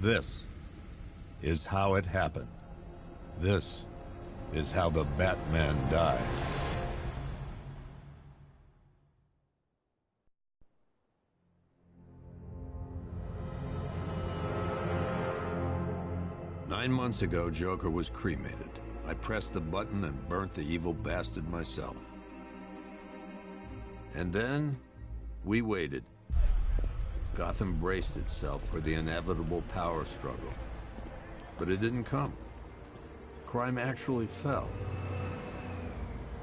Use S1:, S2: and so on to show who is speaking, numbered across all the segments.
S1: This is how it happened. This is how the Batman died. Nine months ago, Joker was cremated. I pressed the button and burnt the evil bastard myself. And then, we waited. Gotham braced itself for the inevitable power struggle. But it didn't come. Crime actually fell.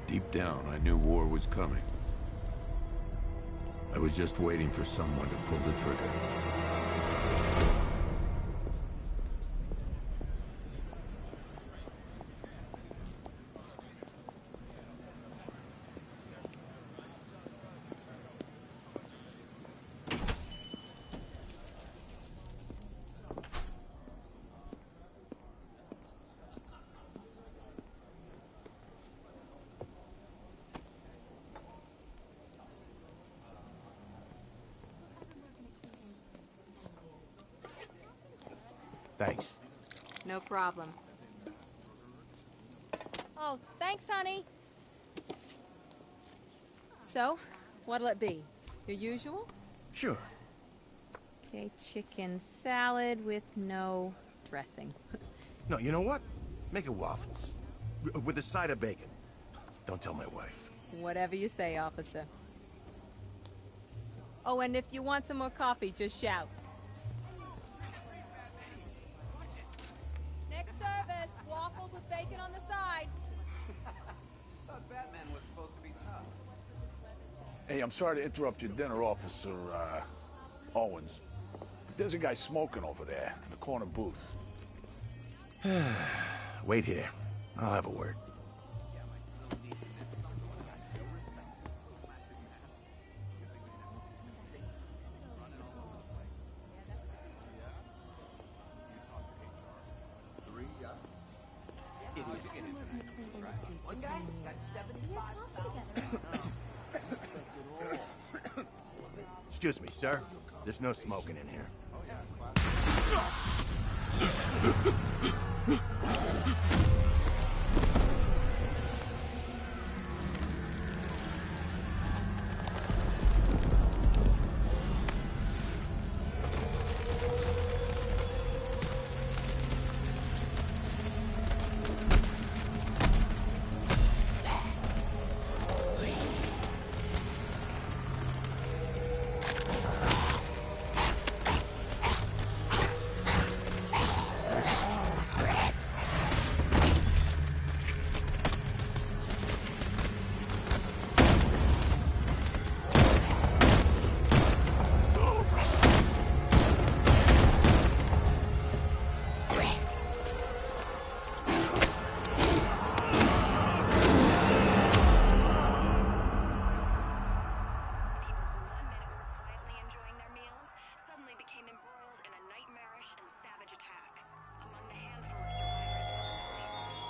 S1: Deep down, I knew war was coming. I was just waiting for someone to pull the trigger.
S2: Thanks.
S3: No problem. Oh, thanks, honey. So, what'll it be? Your usual?
S2: Sure.
S3: Okay, chicken salad with no dressing.
S2: No, you know what? Make it waffles. With a side of bacon. Don't tell my wife.
S3: Whatever you say, officer. Oh, and if you want some more coffee, just shout. Next service, waffles with bacon on the side.
S4: Thought Batman was supposed to be tough.
S5: Hey, I'm sorry to interrupt your dinner, Officer, Owens. But there's a guy smoking over there in the corner booth.
S2: Wait here. I'll have a word.
S4: One guy got 75,000.
S2: Excuse me, sir. There's no smoking in here.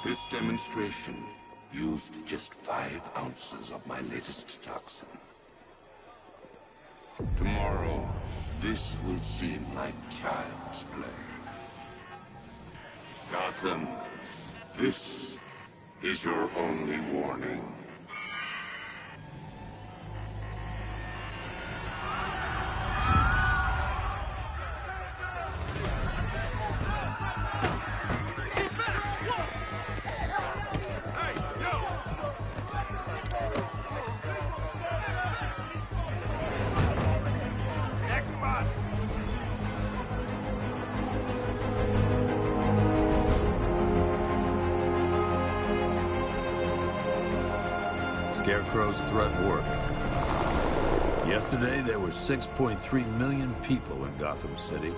S6: This demonstration used just 5 ounces of my latest toxin. Tomorrow, this will seem like child's play. Gotham, this is your only warning.
S1: Scarecrow's threat worked. Yesterday, there were 6.3 million people in Gotham City.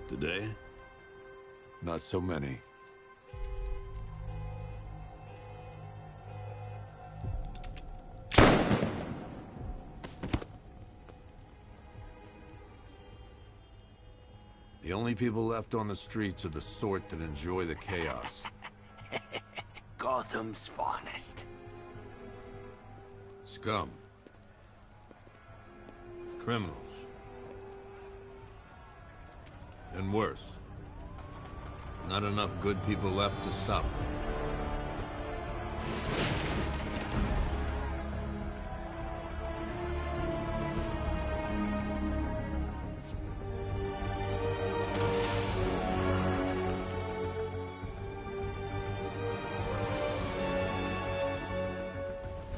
S1: Today, not so many. The only people left on the streets are the sort that enjoy the chaos.
S4: Gotham's finest.
S1: Scum. Criminals. And worse. Not enough good people left to stop them.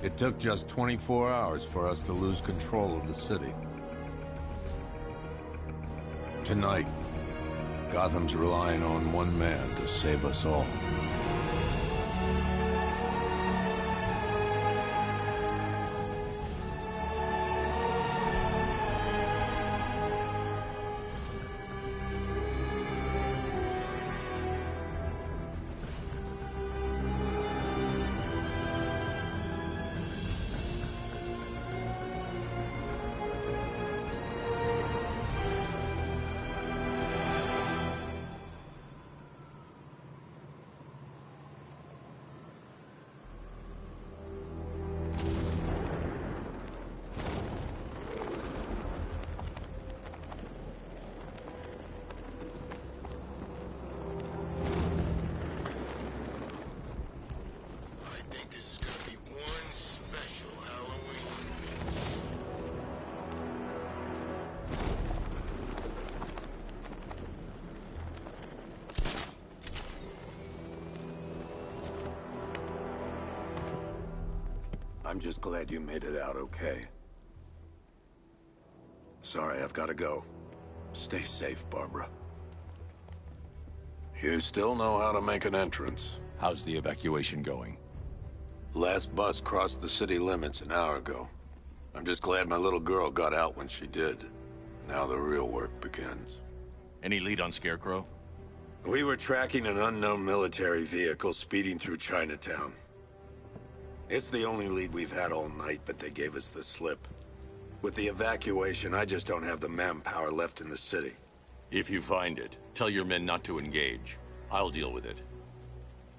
S1: It took just 24 hours for us to lose control of the city. Tonight, Gotham's relying on one man to save us all. I'm just glad you made it out okay. Sorry, I've got to go. Stay safe, Barbara. You still know how to make an entrance.
S7: How's the evacuation going?
S1: Last bus crossed the city limits an hour ago. I'm just glad my little girl got out when she did. Now the real work begins.
S7: Any lead on Scarecrow?
S1: We were tracking an unknown military vehicle speeding through Chinatown. It's the only lead we've had all night, but they gave us the slip. With the evacuation, I just don't have the manpower left in the city.
S7: If you find it, tell your men not to engage. I'll deal with it.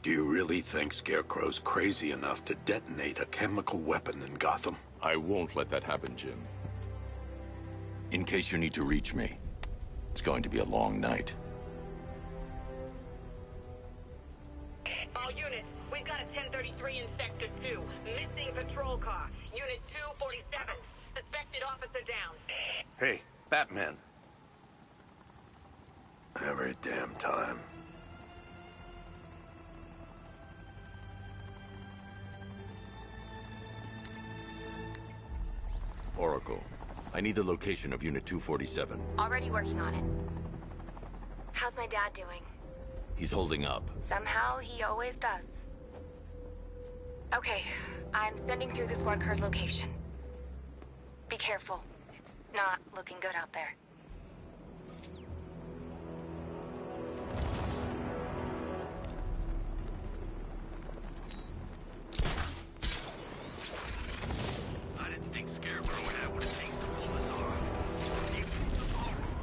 S1: Do you really think Scarecrow's crazy enough to detonate a chemical weapon in Gotham?
S7: I won't let that happen, Jim. In case you need to reach me, it's going to be a long night.
S8: All units, we've got a 1033 in Sector 2. Missing patrol car. Unit 247. Suspected officer down.
S1: Hey, Batman. Every damn time.
S7: Oracle, I need the location of Unit 247.
S9: Already working on it. How's my dad doing?
S7: He's holding up.
S9: Somehow, he always does. Okay, I'm sending through the squad car's location. Be careful. It's not looking good out there.
S2: I didn't think Scarecrow would have what it takes to pull this off. He proved us all wrong.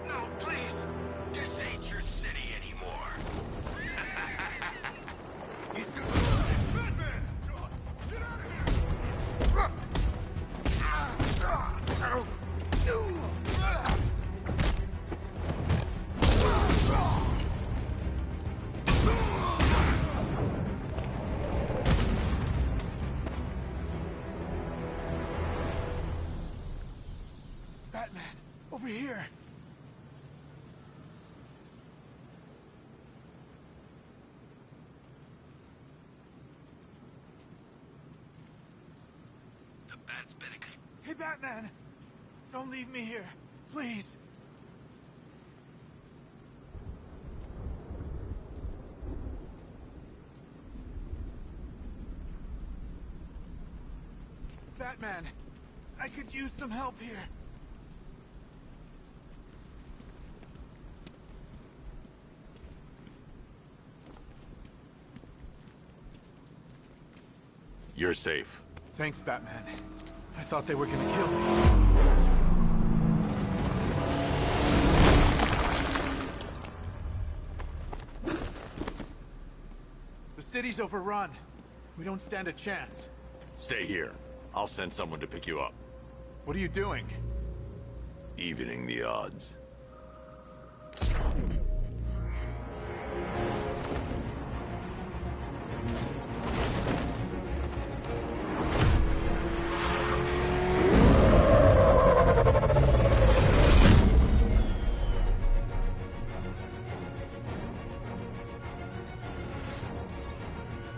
S2: No, please. This ain't your city anymore. You should... Batman! Get out of here!
S5: Batman, over here.
S2: The bat's better.
S5: Hey, Batman! Don't leave me here, please. Batman, I could use some help here.
S7: You're safe.
S5: Thanks, Batman. I thought they were gonna kill me.
S10: city's overrun. We don't stand a chance.
S7: Stay here. I'll send someone to pick you up.
S10: What are you doing?
S7: Evening the odds.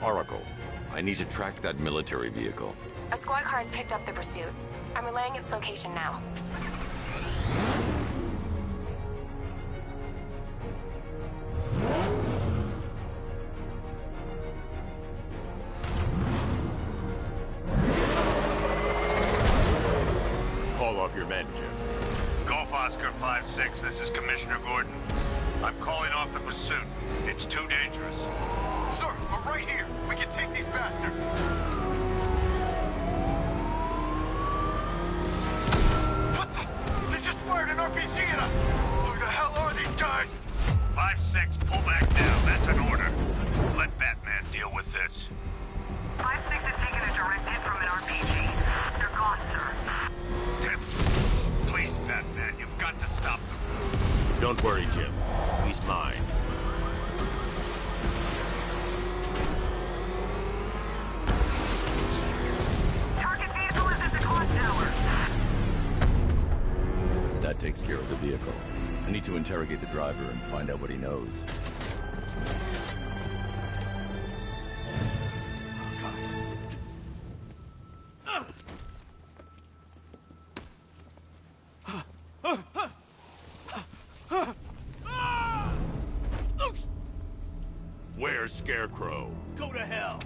S7: Oracle, I need to track that military vehicle.
S9: A squad car has picked up the pursuit. I'm relaying its location now.
S7: Call off your men, Jim.
S11: Golf Oscar 5-6, this is Commissioner Gordon. I'm calling off the pursuit. It's too dangerous.
S10: Sir, we're right here. We can take these bastards. What the? They just fired an RPG at us. Who the hell are these guys?
S11: 5-6, pull back now. That's an order. Let Batman deal with this.
S8: 5-6 has taken a direct hit from an RPG. They're gone, sir.
S11: Tim, please, Batman, you've got to stop them.
S7: Don't worry, Jim. He's mine.
S8: Target vehicle is at the clock tower.
S7: That takes care of the vehicle. I need to interrogate the driver and find out what he knows. Where's Scarecrow?
S10: Go to hell.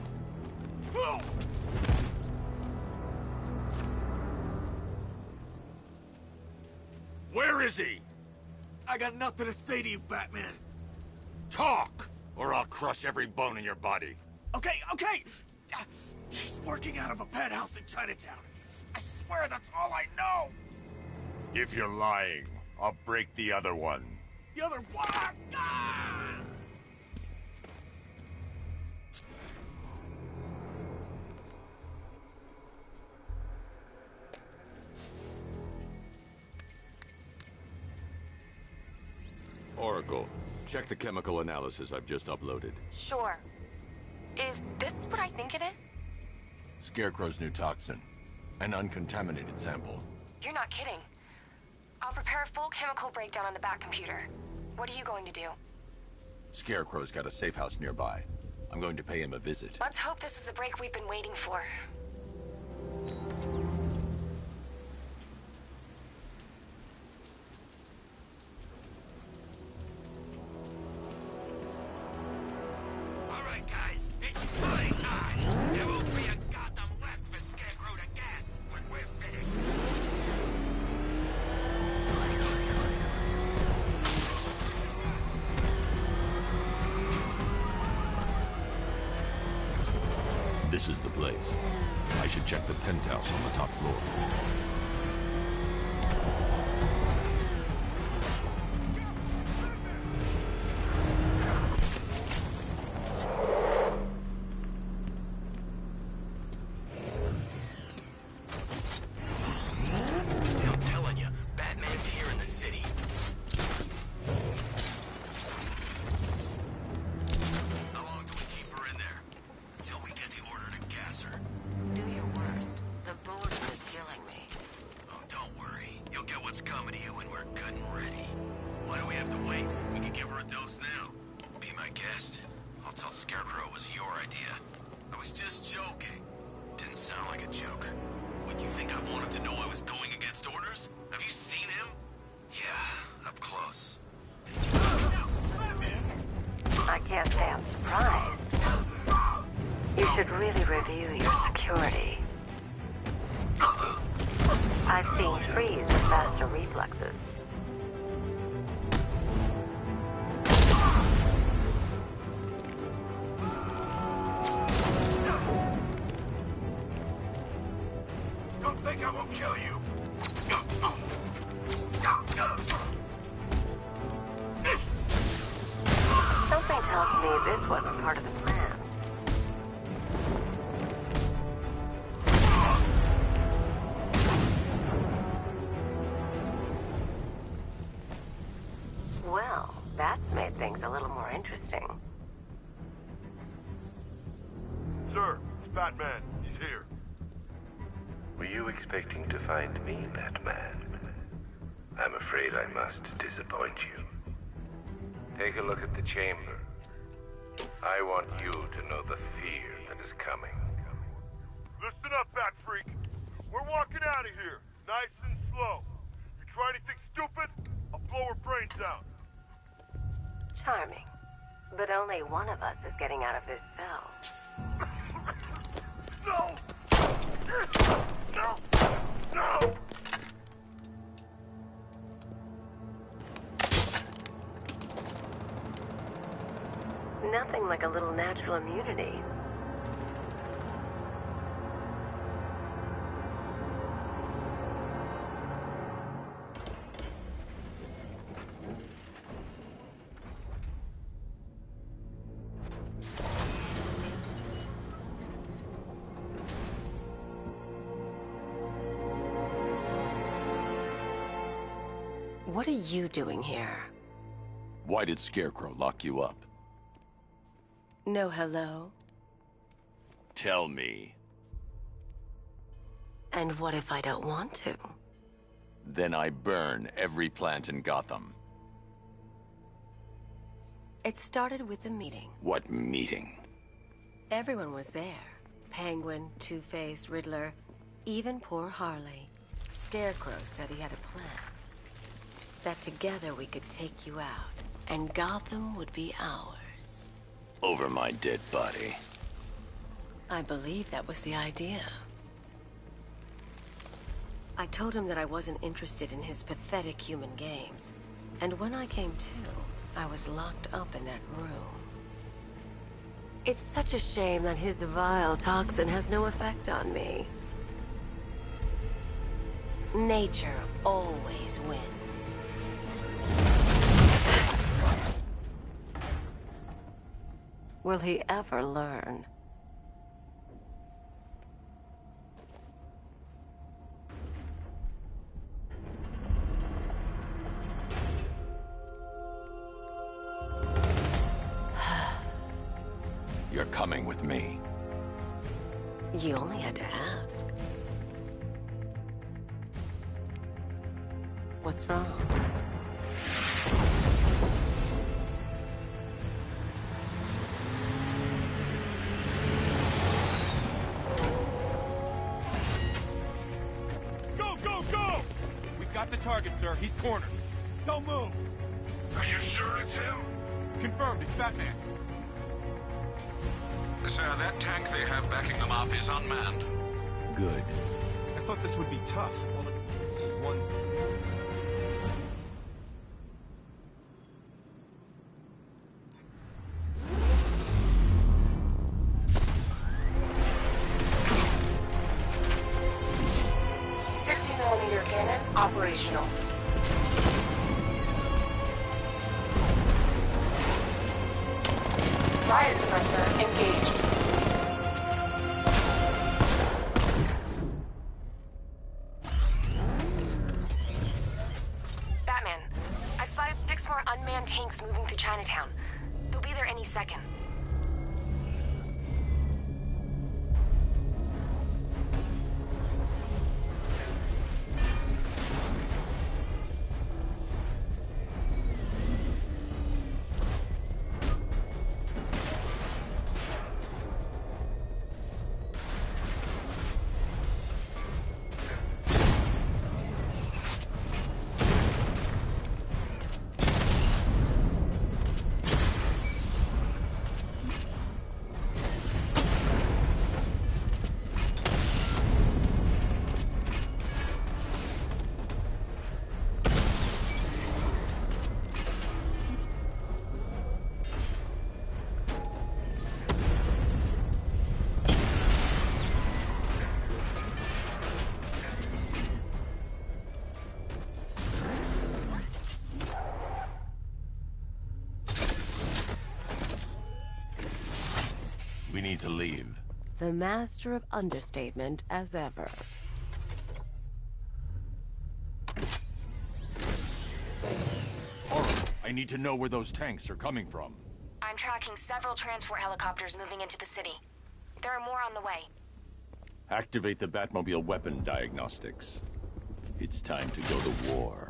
S7: Where is he?
S10: I got nothing to say to you, Batman.
S7: Talk, or I'll crush every bone in your body.
S10: Okay. He's working out of a penthouse in Chinatown. I swear that's all I know.
S7: If you're lying, I'll break the other one.
S10: The other one. Ah!
S7: Oracle, check the chemical analysis I've just uploaded.
S9: Sure. Is this what I think it is?
S7: Scarecrow's new toxin. An uncontaminated sample.
S9: You're not kidding. I'll prepare a full chemical breakdown on the back computer. What are you going to do?
S7: Scarecrow's got a safe house nearby. I'm going to pay him a visit.
S9: Let's hope this is the break we've been waiting for.
S2: All right, guys, it's party time. There won't be a Gotham left for Scarecrow to gas when we're finished.
S7: This is the place. I should check the penthouse on the top floor.
S2: I'm telling you, Batman's here in the city. How long do we keep her in there? Until we get the order to gas her.
S12: Do your worst. The boredom is killing me.
S2: Oh, don't worry. You'll get what's coming to you when we're good and ready. Why do we have to wait? We can give her a dose now. Be my guest. I'll tell Scarecrow it was your idea. I was just joking. Didn't sound like a joke. What, you think I wanted to know I was going against orders? Have you seen him? Yeah, up close.
S12: I can't say I'm surprised. You should really review your security. I've seen Freeze with faster reflexes.
S2: Don't think I won't kill you.
S12: Something tells me this wasn't part of the plan.
S11: Batman. He's here.
S13: Were you expecting to find me, Batman? I'm afraid I must disappoint you. Take a look at the chamber. I want you to know the fear that is coming.
S11: Listen up, Bat Freak. We're walking out of here, nice and slow. You try anything stupid, I'll blow her brains out.
S12: Charming. But only one of us is getting out of this cell.
S11: No! No! No!
S12: Nothing like a little natural immunity. What are you doing here?
S7: Why did Scarecrow lock you up?
S12: No hello?
S7: Tell me.
S12: And what if I don't want to?
S7: Then I burn every plant in Gotham.
S12: It started with a meeting.
S7: What meeting?
S12: Everyone was there. Penguin, Two-Face, Riddler, even poor Harley. Scarecrow said he had a plan. That together we could take you out, and Gotham would be ours.
S7: Over my dead body.
S12: I believe that was the idea. I told him that I wasn't interested in his pathetic human games. And when I came to, I was locked up in that room. It's such a shame that his vile toxin has no effect on me. Nature always wins. Will he ever learn?
S7: You're coming with me.
S12: You only had to ask. What's wrong?
S10: Got the target, sir. He's cornered. Don't move.
S2: Are you sure it's him?
S10: Confirmed. It's Batman.
S11: Sir, that tank they have backing them up is unmanned.
S1: Good.
S10: I thought this would be tough. Well, it's one...
S9: Operational. Riot suppressor engaged. Batman, I've spotted 6 more unmanned tanks moving through Chinatown. They'll be there any second.
S7: We need to leave.
S12: The master of understatement as ever.
S7: I need to know where those tanks are coming from.
S9: I'm tracking several transport helicopters moving into the city. There are more on the way.
S7: Activate the Batmobile weapon diagnostics. It's time to go to war.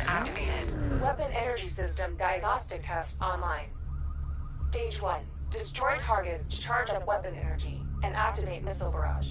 S12: Activated. Weapon energy system diagnostic test online. Stage 1. Destroy targets to charge up weapon energy and activate missile barrage.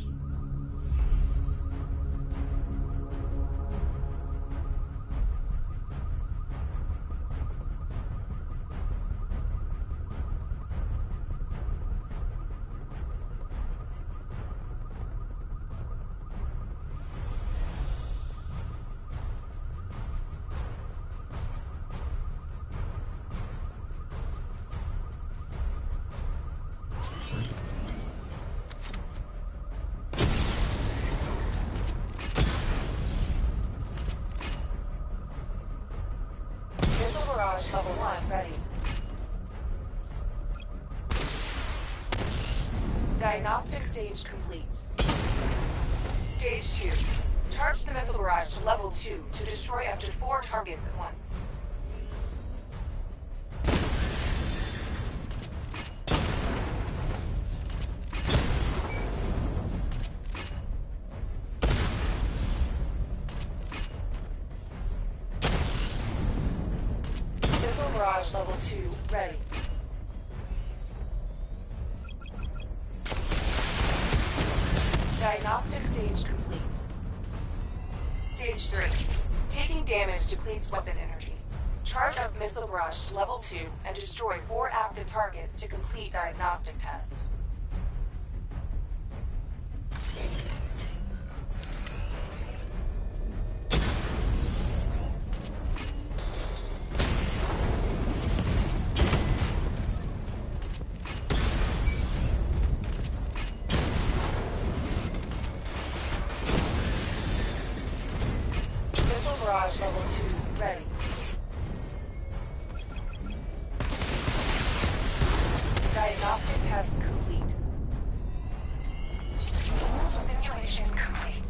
S12: Level 1 ready. Diagnostic stage complete. Stage 2. Charge the missile barrage to level 2 to destroy up to 4 targets at once. Barrage level 2 ready. Diagnostic stage complete. Stage 3. Taking damage depletes weapon energy. Charge up missile barrage to level 2 and destroy 4 active targets to complete diagnostic test. Barrage level 2 ready. Diagnostic test complete. Simulation complete.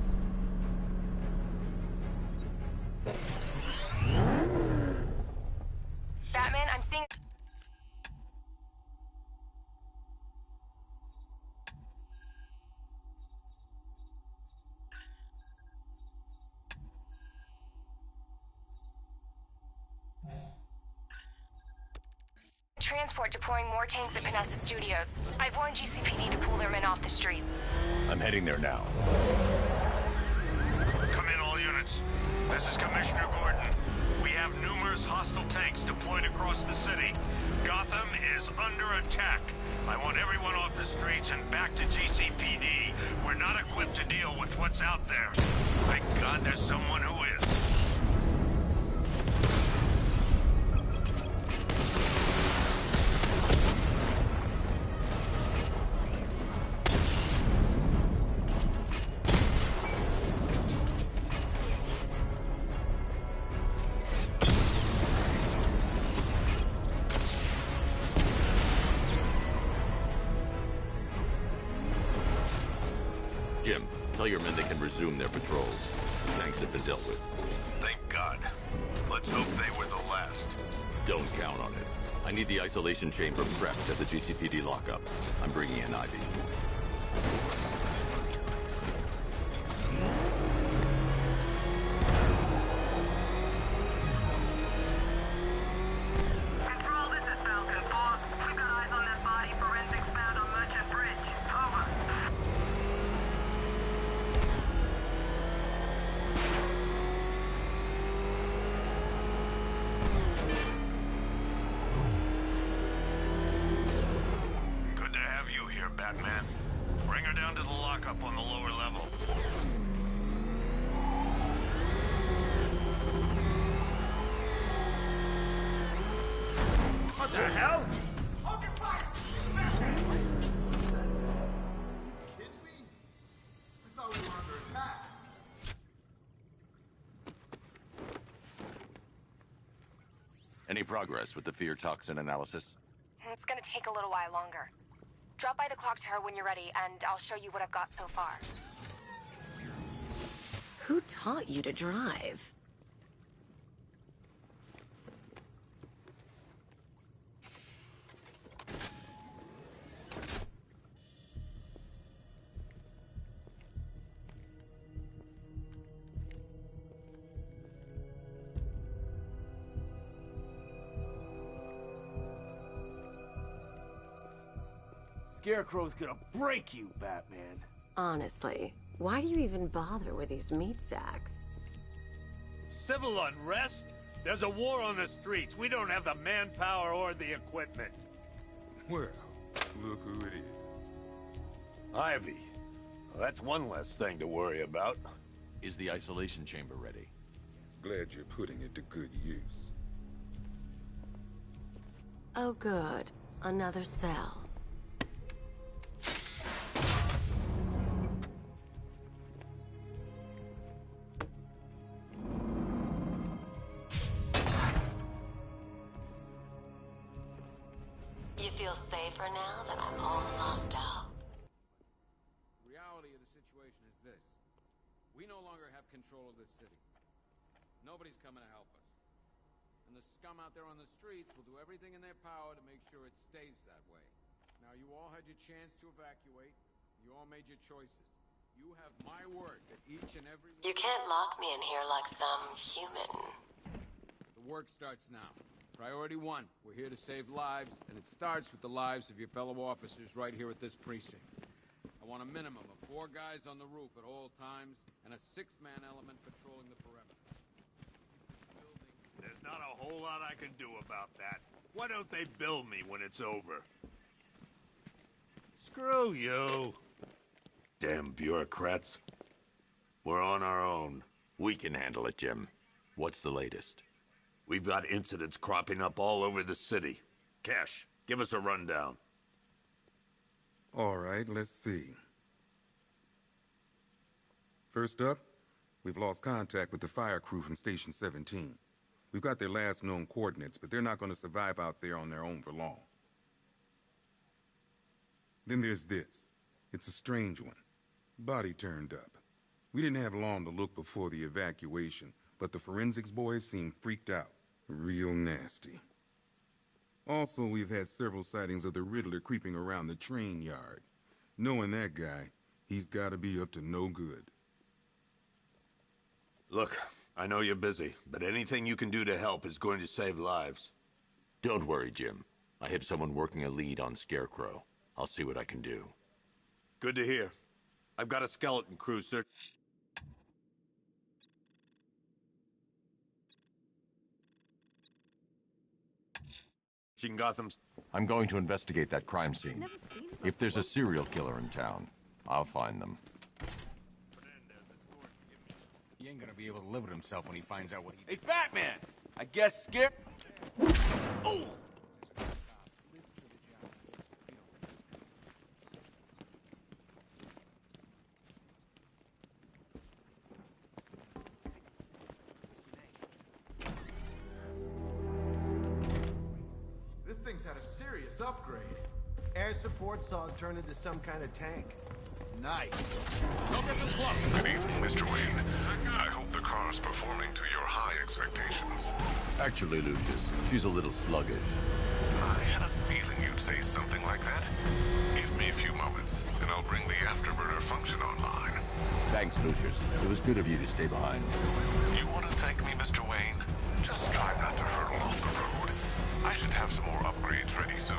S12: Batman, I'm seeing... Transport deploying more tanks at Panessa Studios. I've warned GCPD to pull their men off the streets.
S7: I'm heading there now.
S11: Come in, all units. This is Commissioner Gordon. We have numerous hostile tanks deployed across the city. Gotham is under attack. I want everyone off the streets and back to GCPD. We're not equipped to deal with what's out there. Thank God there's someone who is.
S7: Jim, tell your men they can resume their patrols. The tanks have been dealt with.
S11: Thank God. Let's hope they were the last.
S7: Don't count on it. I need the isolation chamber prepped at the GCPD lockup. I'm bringing in Ivy.
S8: Control, this is Falcon 4. We've got eyes on that body. Forensics found on Merchant Bridge. Over.
S11: Good to have you here, Batman. Bring her down to the lockup on the lower level.
S10: What the hell?
S7: Any progress with the fear toxin analysis?
S9: It's gonna take a little while longer. Drop by the clock tower when you're ready, and I'll show you what I've got so far.
S12: Who taught you to drive?
S10: Scarecrow's gonna break you, Batman.
S12: Honestly, why do you even bother with these meat sacks?
S11: Civil unrest? There's a war on the streets. We don't have the manpower or the equipment.
S6: Well, look who it is.
S11: Ivy. Well, that's one less thing to worry about.
S7: Is the isolation chamber ready?
S6: Glad you're putting it to good use.
S12: Oh good, another cell. You feel safer now that I'm all locked out?
S4: The reality of the situation is this. We no longer have control of this city. Nobody's coming to help us. And the scum out there on the streets will do everything in their power to make sure it stays that way. Now, you all had your chance to evacuate. You all made your choices. You have my word that each and every one...
S12: You can't lock me in here like some human.
S4: The work starts now. Priority 1, we're here to save lives, and it starts with the lives of your fellow officers right here at this precinct. I want a minimum of 4 guys on the roof at all times, and a 6-man element patrolling the perimeter.
S11: There's not a whole lot I can do about that. Why don't they bill me when it's over? Screw you.
S7: Damn bureaucrats. We're on our own. We can handle it, Jim. What's the latest?
S11: We've got incidents cropping up all over the city. Cash, give us a rundown.
S6: All right, let's see. First up, we've lost contact with the fire crew from Station 17. We've got their last known coordinates, but they're not going to survive out there on their own for long. Then there's this. It's a strange one. Body turned up. We didn't have long to look before the evacuation, but the forensics boys seemed freaked out. Real nasty. Also, we've had several sightings of the Riddler creeping around the train yard. Knowing that guy, he's gotta be up to no good.
S11: Look, I know you're busy, but anything you can do to help is going to save lives.
S7: Don't worry, Jim. I have someone working a lead on Scarecrow. I'll see what I can do.
S11: Good to hear. I've got a skeleton crew search... Gotham's...
S7: I'm going to investigate that crime scene. If there's a serial killer in town, I'll find them.
S14: He ain't gonna be able to live with himself when he finds out what he...
S10: Hey, Batman! I guess Scare... Oh!
S15: This thing's had a serious upgrade. Air support saw it turn into some kind of tank. Nice.
S11: Don't get this close.
S16: Good evening, Mr. Wayne. I hope the car's performing to your high expectations.
S7: Actually, Lucius, she's a little sluggish.
S16: like that? Give me a few moments, and I'll bring the afterburner function online.
S17: Thanks, Lucius. It was good of you to stay behind.
S16: You want to thank me, Mr. Wayne? Just try not to hurtle off the road. I should have some more upgrades ready soon.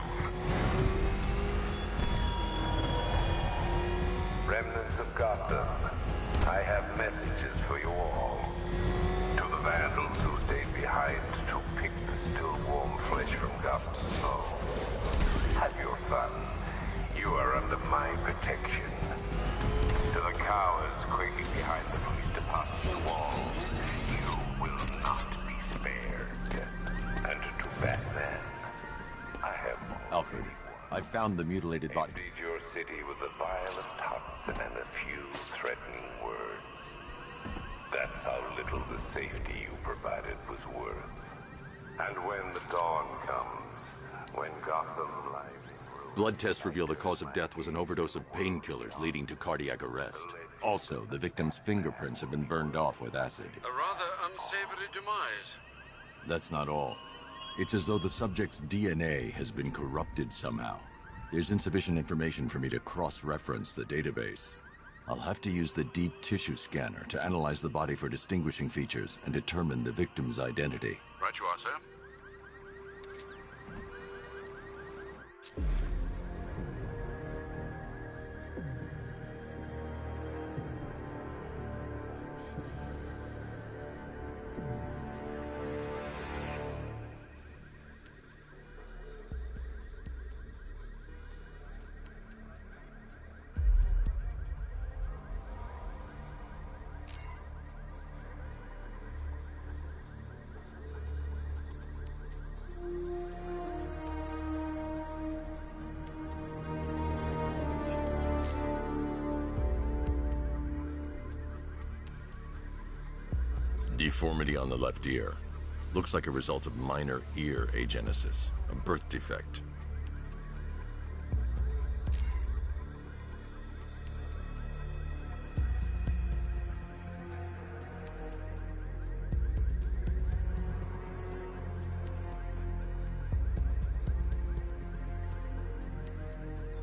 S13: Remnants of Gotham, I have messages for you all. To the vandals who stayed behind to pick the still warm flesh from Gotham's foe. Have your fun. You are under my protection. To the cowards quaking behind the police department's walls, you will not be spared. And to Batman, I have
S17: Alfred, I found the mutilated body.
S13: emptied your city with a violent toxin and a few threatening words. That's how little the safety you provided was worth. And when the dawn comes, when Gotham lies in ruin...
S17: Blood tests reveal the cause of death was an overdose of painkillers leading to cardiac arrest. Also, the victim's fingerprints have been burned off with acid.
S4: A rather unsavory demise.
S17: That's not all. It's as though the subject's DNA has been corrupted somehow. There's insufficient information for me to cross-reference the database. I'll have to use the deep tissue scanner to analyze the body for distinguishing features and determine the victim's identity.
S4: Right you are, sir.
S18: Deformity on the left ear. Looks like a result of minor ear agenesis, a birth defect.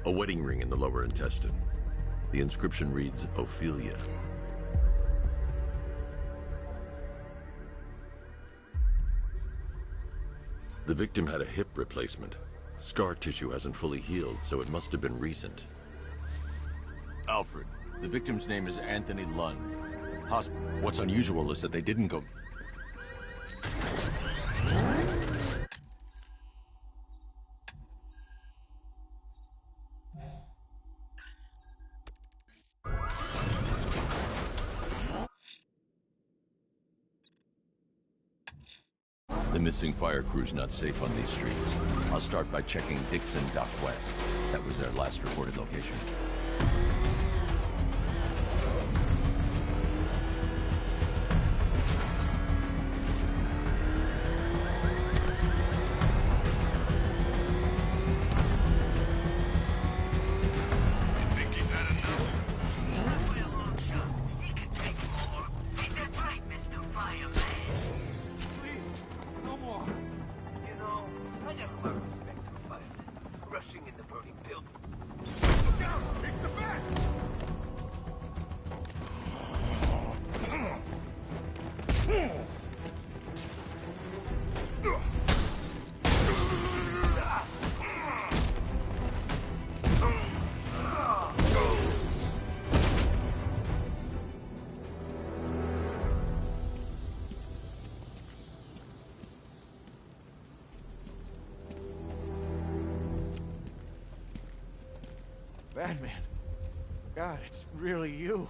S18: A wedding ring in the lower intestine. The inscription reads, Ophelia. The victim had a hip replacement. Scar tissue hasn't fully healed, so it must have been recent.
S17: Alfred, the victim's name is Anthony Lund. What's unusual is that they didn't go... The missing fire crew's not safe on these streets. I'll start by checking Dixon Dock West. That was their last reported location.
S2: Think he's had enough? Play a long shot. He can take more. Ain't that right, Mr. Fireman?
S10: No more.
S2: You know, I got a lot of respect for firemen. Rushing in the burning building.
S10: Look out! It's the bat!
S19: Batman. God, it's really you.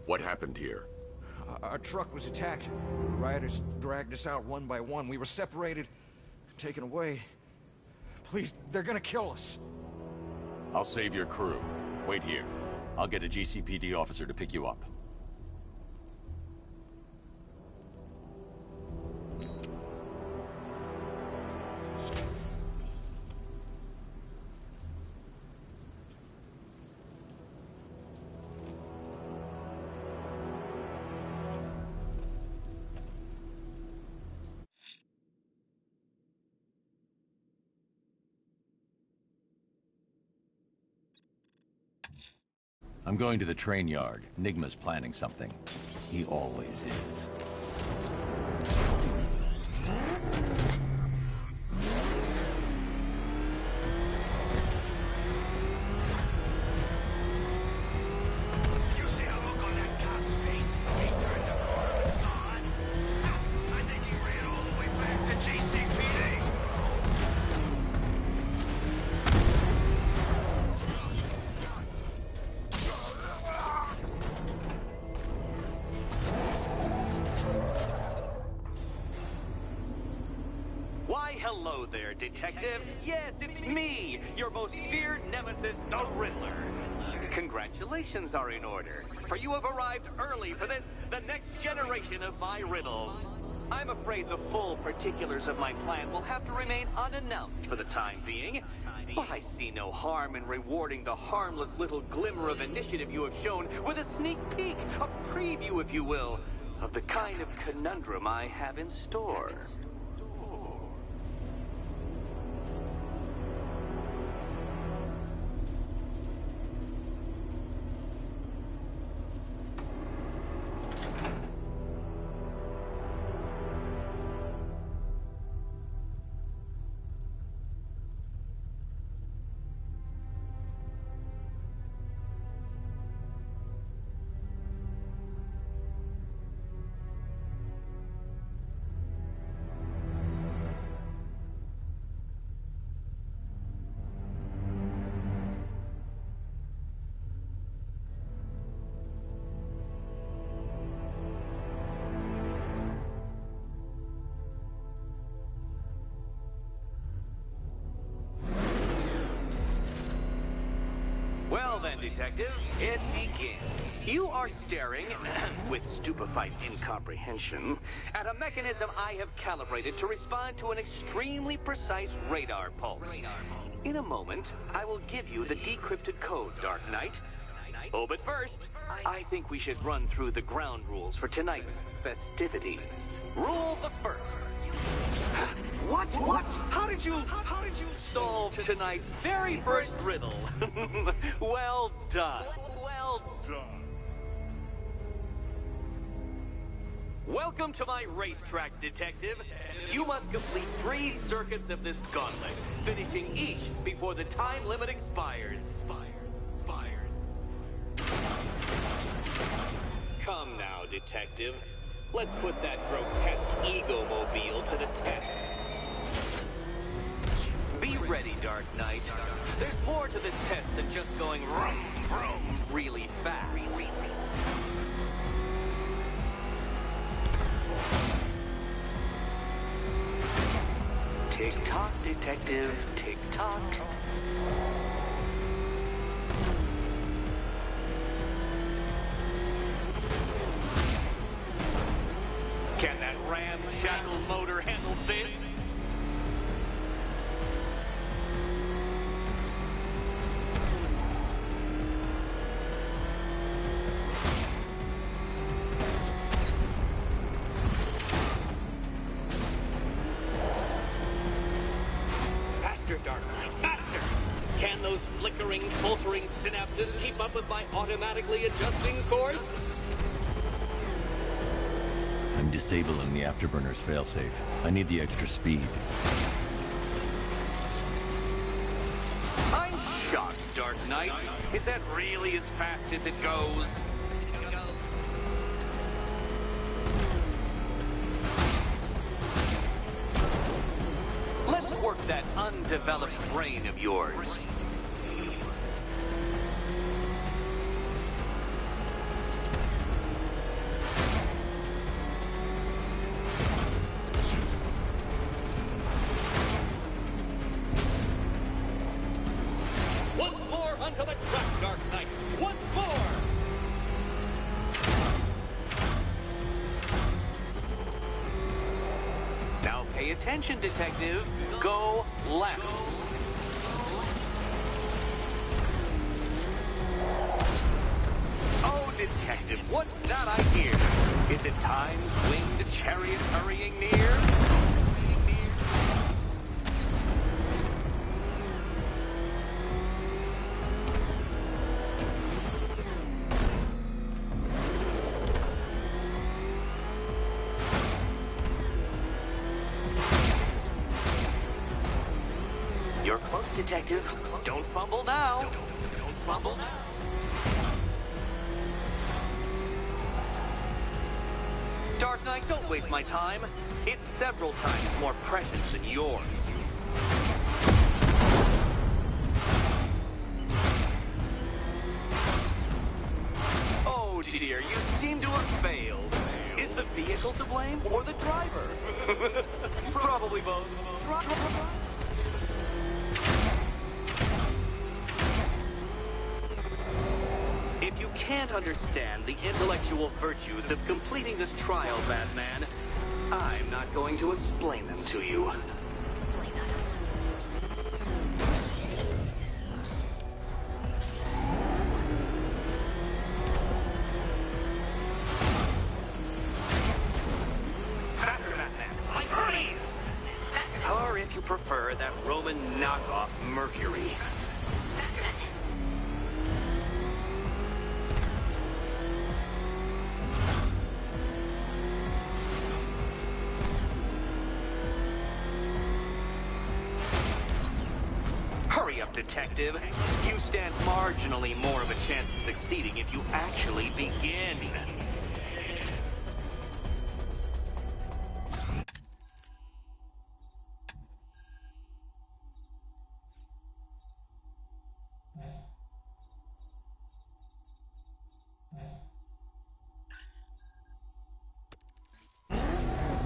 S17: What happened here?
S19: Our truck was attacked. The rioters dragged us out one by one. We were separated, taken away. Please, they're gonna kill us.
S17: I'll save your crew. Wait here. I'll get a GCPD officer to pick you up. I'm going to the train yard. Nigma's planning something. He always is.
S2: You see the look on that cop's face? He turned the corner and saw us. Ha! I think he ran all the way back to GCPD.
S20: Why, hello there, Detective. Yes, it's me, your most feared nemesis, the Riddler. Congratulations are in order, for you have arrived early for this, the next generation of my riddles. I'm afraid the full particulars of my plan will have to remain unannounced for the time being, but I see no harm in rewarding the harmless little glimmer of initiative you have shown with a sneak peek, a preview, if you will, of the kind of conundrum I have in store. Well then, Detective, it begins. You are staring, with stupefied incomprehension, at a mechanism I have calibrated to respond to an extremely precise radar pulse. In a moment, I will give you the decrypted code, Dark Knight. Oh, but first, I think we should run through the ground rules for tonight's festivities. Rule the first. What? How did you solve tonight's very first riddle? Well done. Well done. Welcome to my racetrack, Detective. You must complete 3 circuits of this gauntlet, finishing each before the time limit expires. Come now, Detective. Let's put that grotesque ego-mobile to the test. Be ready, Dark Knight. There's more to this test than just going vroom, vroom really fast. Tick-tock, Detective. Tick-tock. Can that ramshackle motor handle this? Faster, Dark Knight, faster! Can those flickering, faltering synapses keep up with my automatically adjusting course?
S17: I'm disabling the afterburner's failsafe. I need the extra speed.
S20: I'm shocked, Dark Knight. Is that really as fast as it goes? Let's work that undeveloped brain of yours. Once more onto the track, Dark Knight. Once more! Now pay attention, Detective. Go left. Oh, Detective, what's that I hear? Is it time's winged chariot hurrying near? Detective. Don't fumble now. Don't fumble now. Dark Knight, don't waste my time. It's several times more precious than yours. Oh dear, you seem to have failed. Is the vehicle to blame or the driver? Probably both. If you can't understand the intellectual virtues of completing this trial, Batman, I'm not going to explain them to you. Faster, Batman! Like freeze! Or if you prefer, that Roman knockoff Mercury. Hurry up, Detective. You stand marginally more of a chance of succeeding if you actually begin.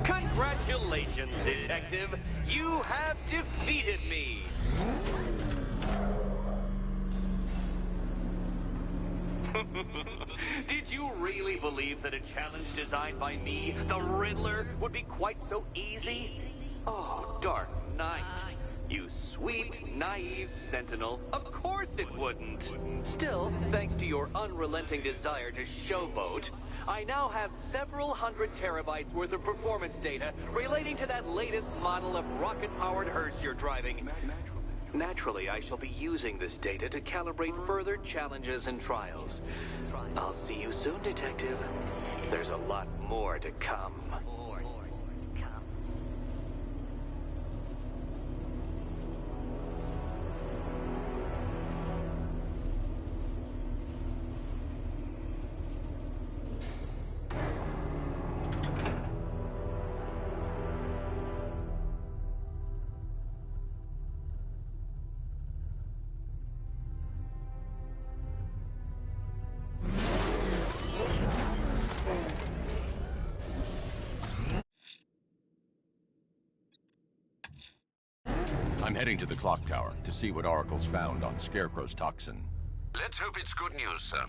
S20: Congratulations, Detective. You have defeated me. Did you really believe that a challenge designed by me, the Riddler, would be quite so easy? Oh, Dark Knight. You sweet, naive sentinel. Of course it wouldn't. Still, thanks to your unrelenting desire to showboat, I now have several hundred terabytes worth of performance data relating to that latest model of rocket-powered hearse you're driving. Naturally, I shall be using this data to calibrate further challenges and trials. I'll see you soon, Detective. There's a lot more to come.
S17: I'm heading to the clock tower to see what Oracle's found on Scarecrow's toxin.
S21: Let's hope it's good news, sir.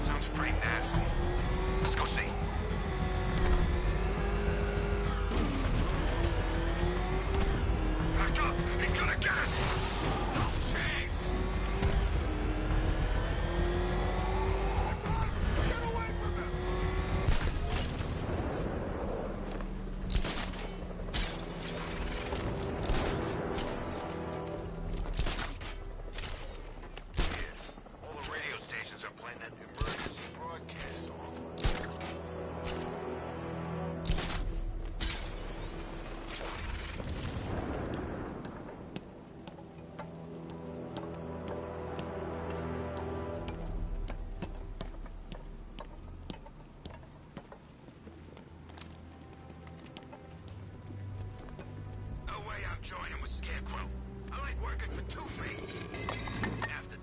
S2: Sounds pretty nasty. Let's go see. Back up! He's gonna get us! No chance! Get away from him! All the radio stations are playing that emergency broadcast song. No way I'm joining with Scarecrow. I like working for Two-Face. After...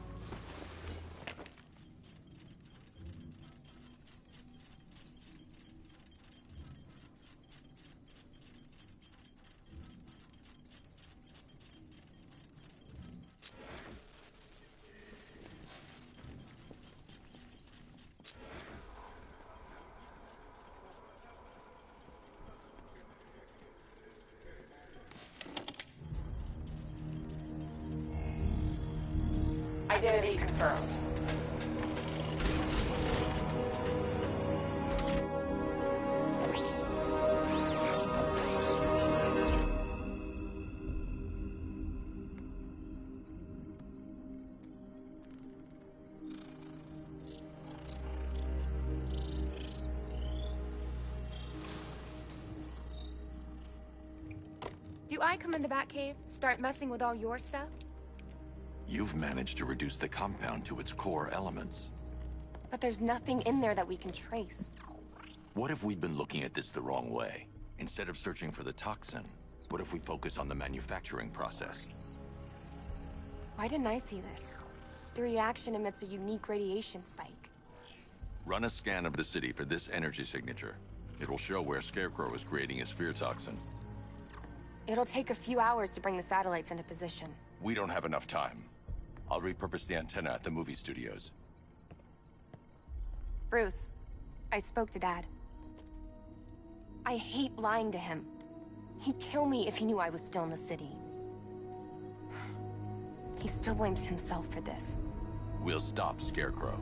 S12: Identity confirmed.
S9: I come in the Batcave, start messing with all your stuff?
S17: You've managed to reduce the compound to its core elements.
S9: But there's nothing in there that we can trace.
S17: What if we'd been looking at this the wrong way? Instead of searching for the toxin, what if we focus on the manufacturing process?
S9: Why didn't I see this? The reaction emits a unique radiation spike.
S17: Run a scan of the city for this energy signature. It will show where Scarecrow is creating his fear toxin.
S9: It'll take a few hours to bring the satellites into position.
S17: We don't have enough time. I'll repurpose the antenna at the movie studios.
S9: Bruce, I spoke to Dad. I hate lying to him. He'd kill me if he knew I was still in the city. He still blames himself for this.
S17: We'll stop Scarecrow.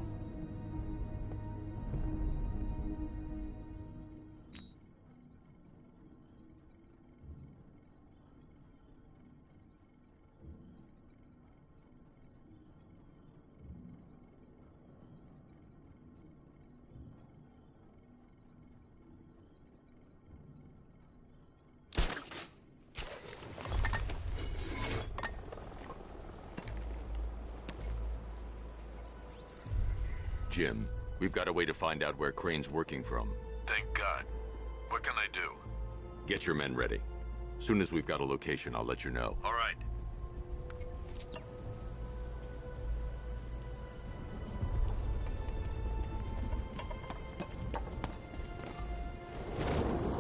S17: Jim, we've got a way to find out where Crane's working from.
S7: Thank God. What can I do?
S17: Get your men ready. Soon as we've got a location, I'll let you know.
S7: All right.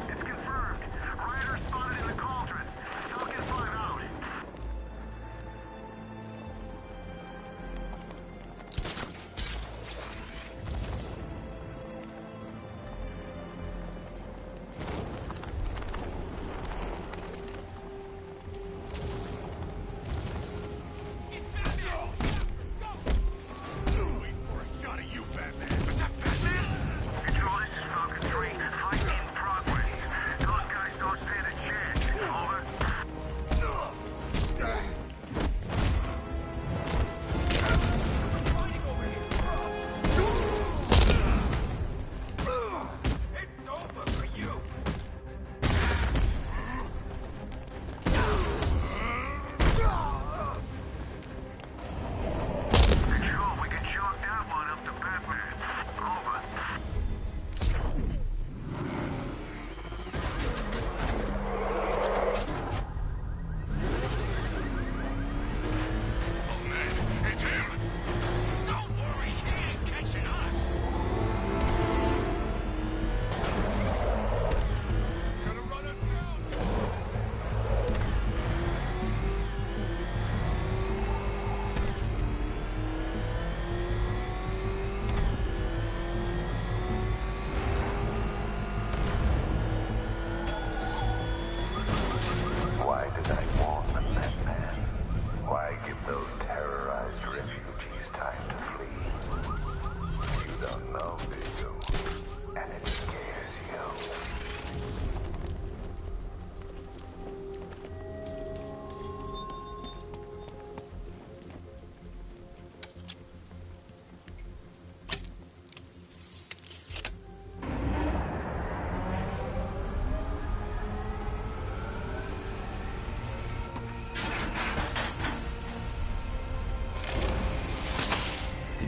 S10: It's confirmed. Rider spotted in the cauldron. Falcon 5 out.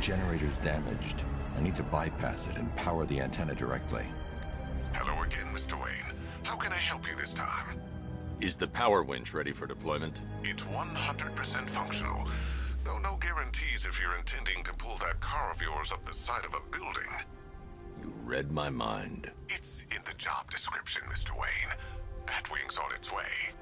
S17: Generator's damaged. I need to bypass it and power the antenna directly.
S16: Hello again, Mr. Wayne. How can I help you this time?
S17: Is the power winch ready for deployment?
S16: It's 100% functional, though no guarantees if you're intending to pull that car of yours up the side of a building.
S17: You read my mind.
S16: It's in the job description, Mr. Wayne. Batwing's on its way.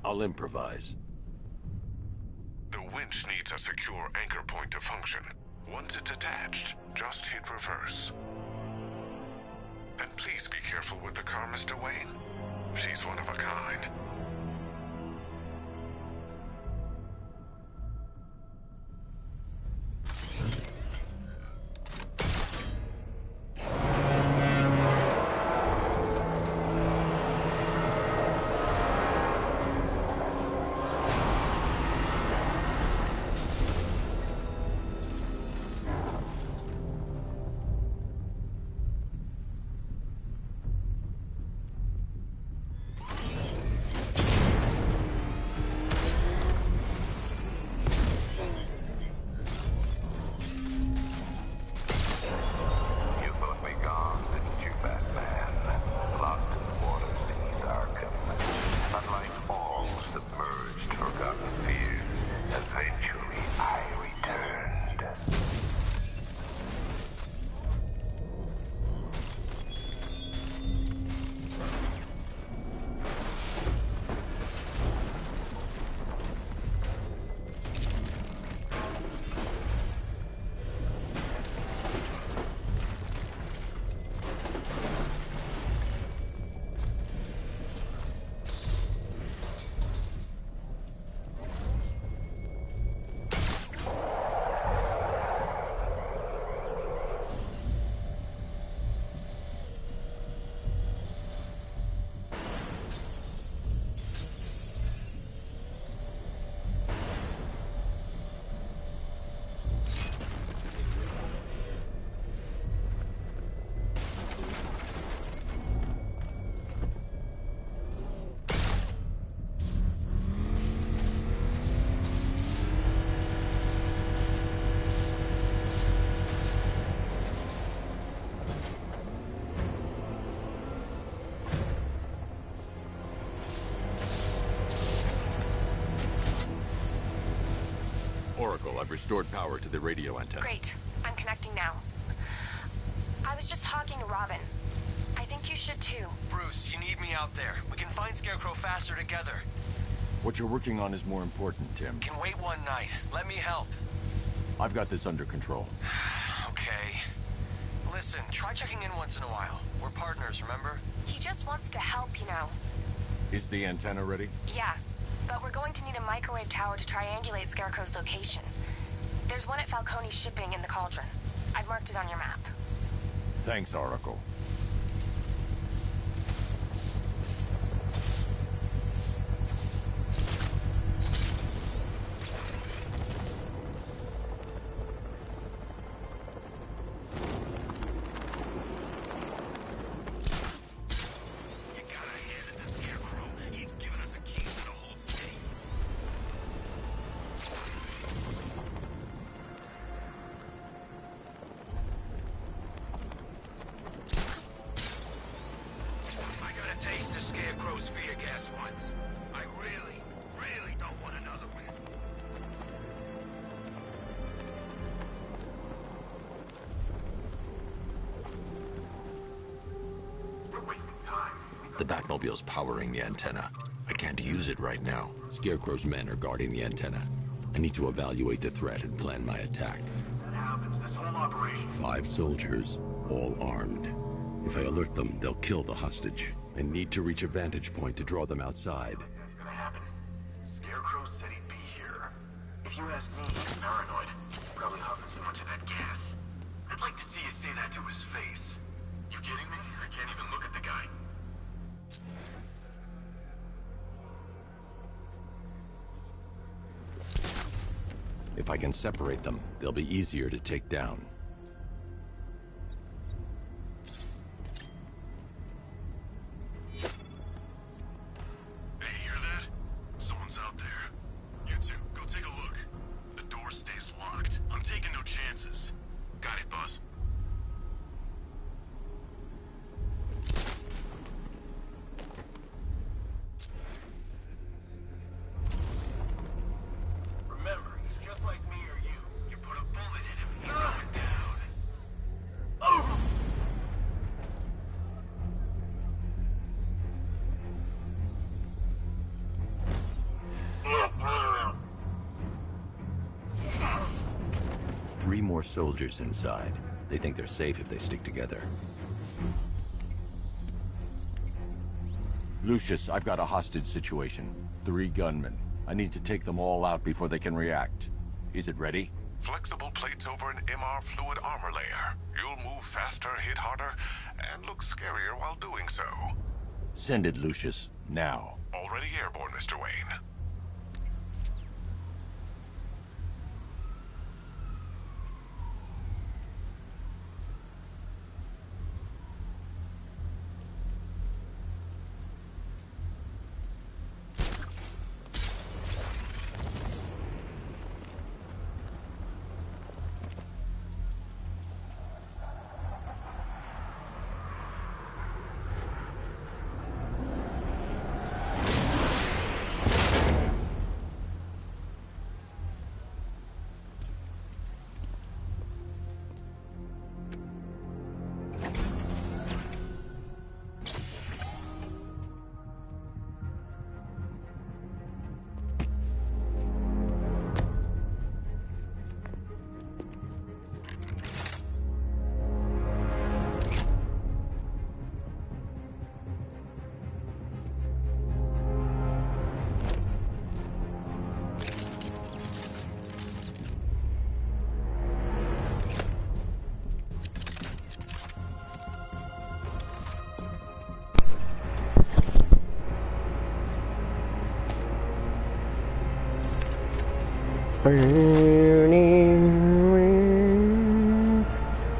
S17: I'll improvise.
S16: The winch needs a secure anchor point to function. Once it's attached, just hit reverse. And please be careful with the car, Mr. Wayne. She's one of a kind.
S17: Oracle, I've restored power to the radio antenna.
S9: Great. I'm connecting now. I was just talking to Robin. I think you should too.
S3: Bruce, you need me out there. We can find Scarecrow faster together.
S17: What you're working on is more important, Tim.
S3: Can wait one night. Let me help.
S17: I've got this under control.
S3: Okay. Listen, try checking in once in a while. We're partners, remember?
S9: He just wants to help, you know.
S17: Is the antenna ready?
S9: Yeah, but we're going to need a microwave tower to triangulate Scarecrow's location. There's one at Falcone's shipping in the Cauldron. I've marked it on your map.
S17: Thanks, Oracle.
S2: Taste of Scarecrow's fear gas once. I really, really don't want another one.
S16: We're wasting time.
S17: The Batmobile's powering the antenna. I can't use it right now. Scarecrow's men are guarding the antenna. I need to evaluate the threat and plan my attack.
S16: That happens, this whole operation.
S17: 5 soldiers, all armed. If I alert them, they'll kill the hostage. I need to reach a vantage point to draw them outside.
S16: That's gonna happen. Scarecrow said he'd be here. If you ask me, he's paranoid. Probably huffing too much of that gas. I'd like to see you say that to his face. You kidding me? I can't even look at the guy.
S17: If I can separate them, they'll be easier to take down.
S2: Remember, he's just like me or you. You put a bullet in him, he's going down.
S17: 3 more soldiers inside. They think they're safe if they stick together. Lucius, I've got a hostage situation. 3 gunmen. I need to take them all out before they can react. Is it ready?
S16: Flexible plates over an MR fluid armor layer. You'll move faster, hit harder, and look scarier while doing so.
S17: Send it, Lucius. Now.
S16: Already airborne, Mr. Wayne.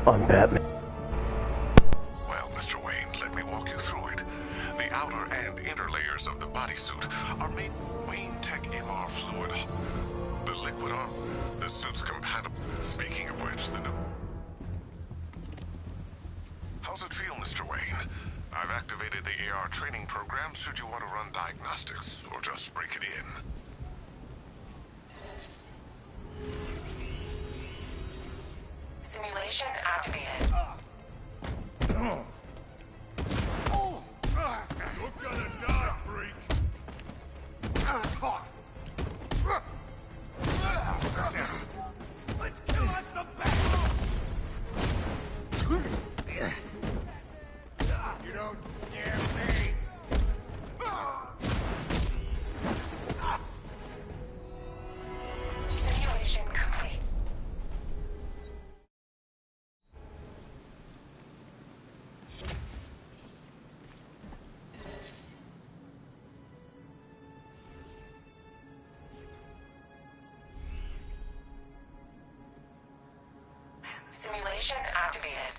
S5: I'm Batman.
S16: Well, Mr. Wayne, let me walk you through it. The outer and inner layers of the bodysuit are made Wayne Tech MR fluid. The liquid armor, the suit's compatible. Speaking of which, the new... How's it feel, Mr. Wayne? I've activated the AR training program should you want to run diagnostics, or just break it in.
S9: Simulation activated.
S10: You're gonna die, freak! Let's kill us some battle! You don't scare me!
S9: Simulation complete. Simulation activated.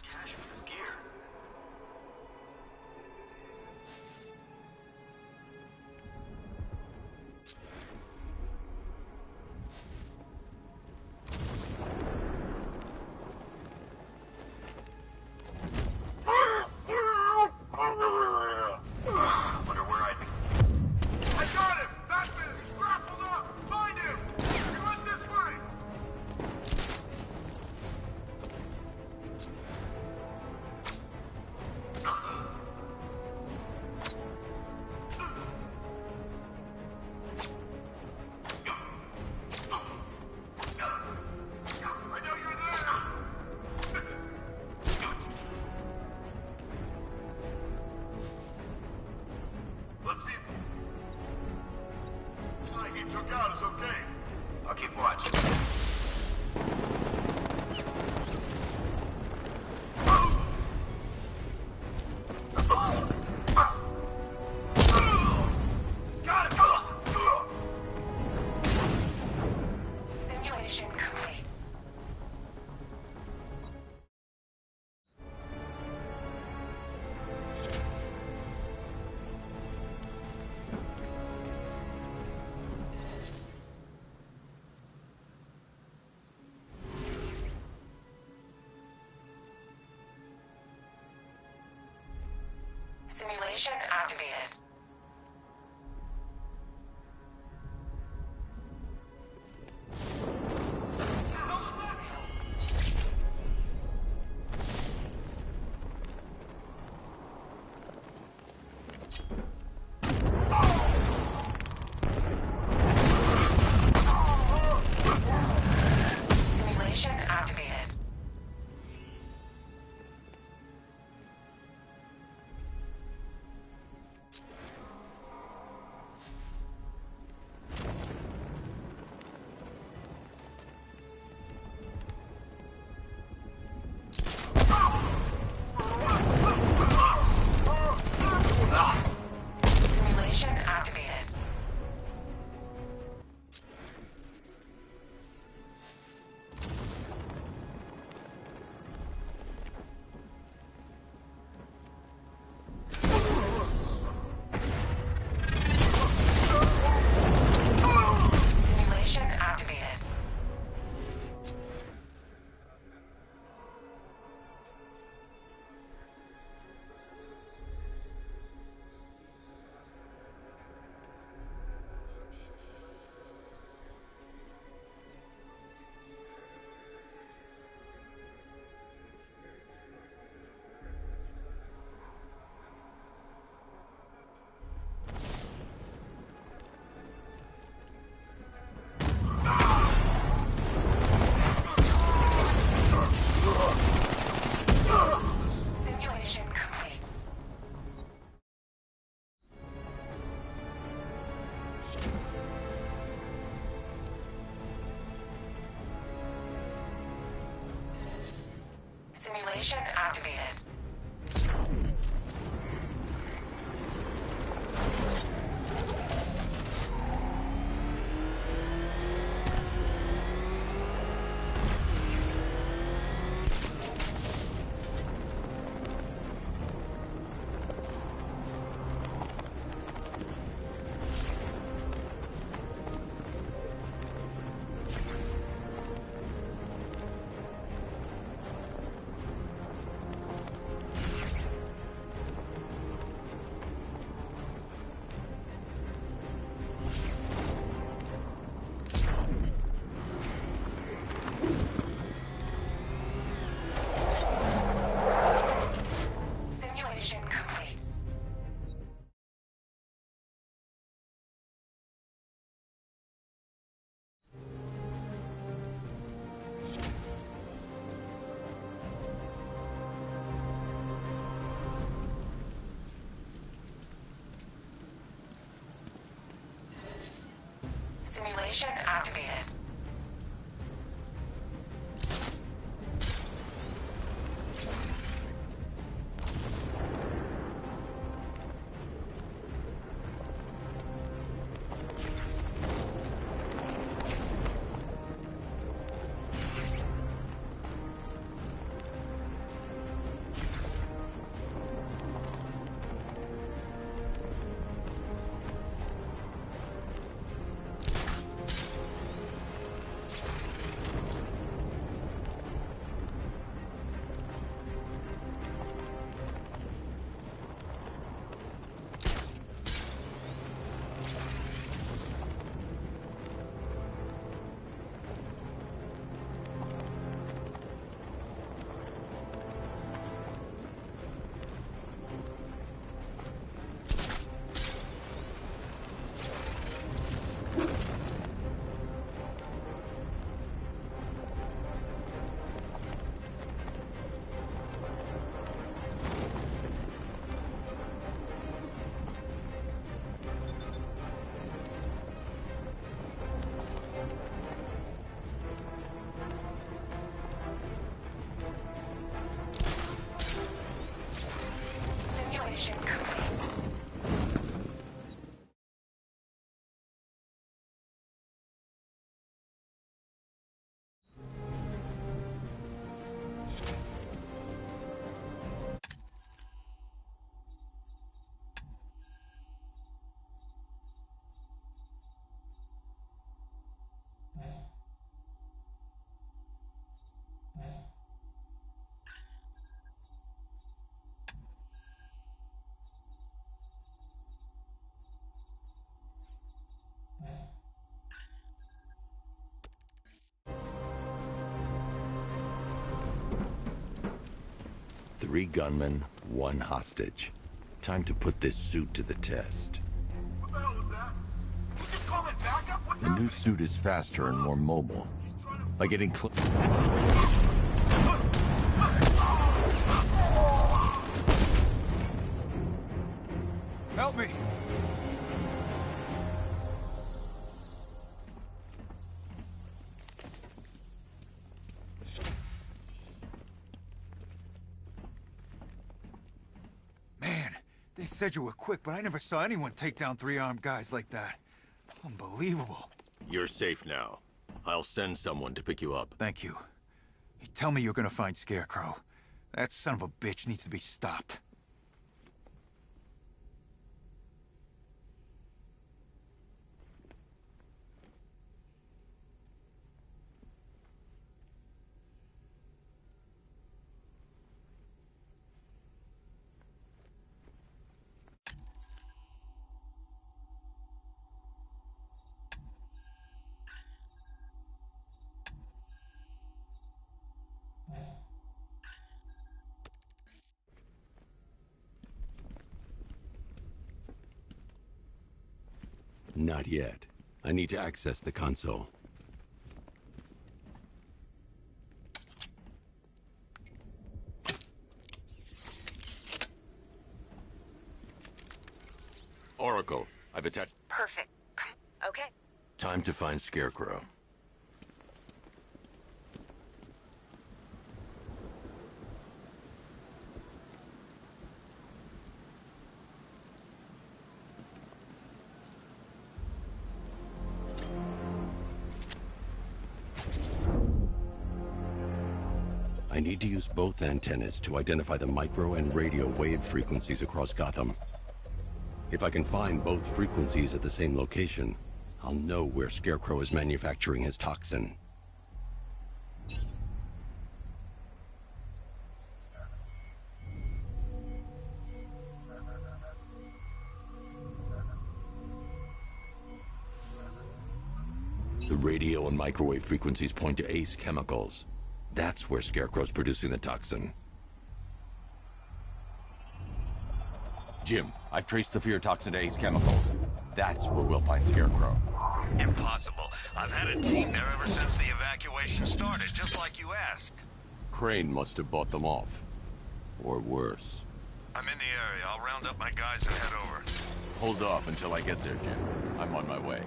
S10: I got him! Batman! Grappled up! Find him! He went this way! I know you're there! Let's see. He took out is okay. I'll keep watching. Got it!
S9: Simulation complete. Simulation activated. Simulation activated. Simulation activated. Simulation complete. Simulation activated. Simulation complete.
S17: Three gunmen, one hostage. Time to put this suit to the test.
S10: What the hell was that? You just call it backup? What
S17: The new suit is faster and more mobile. By getting close...
S10: Help me! Man, they said you were quick, but I never saw anyone take down three armed guys like that. Unbelievable.
S17: You're safe now. I'll send someone to pick you up.
S10: Thank you. You tell me you're gonna find Scarecrow. That son of a bitch needs to be stopped.
S17: Not yet. I need to access the console. Oracle, I've attached...
S9: Perfect. Okay.
S17: Time to find Scarecrow. I need to use both antennas to identify the micro and radio wave frequencies across Gotham. If I can find both frequencies at the same location, I'll know where Scarecrow is manufacturing his toxin. The radio and microwave frequencies point to Ace Chemicals. That's where Scarecrow's producing the toxin. Jim, I've traced the fear toxin to Ace Chemicals. That's where we'll find Scarecrow.
S11: Impossible. I've had a team there ever since the evacuation started, just like you asked.
S17: Crane must have bought them off. Or worse.
S11: I'm in the area. I'll round up my guys and head over.
S17: Hold off until I get there, Jim. I'm on my way.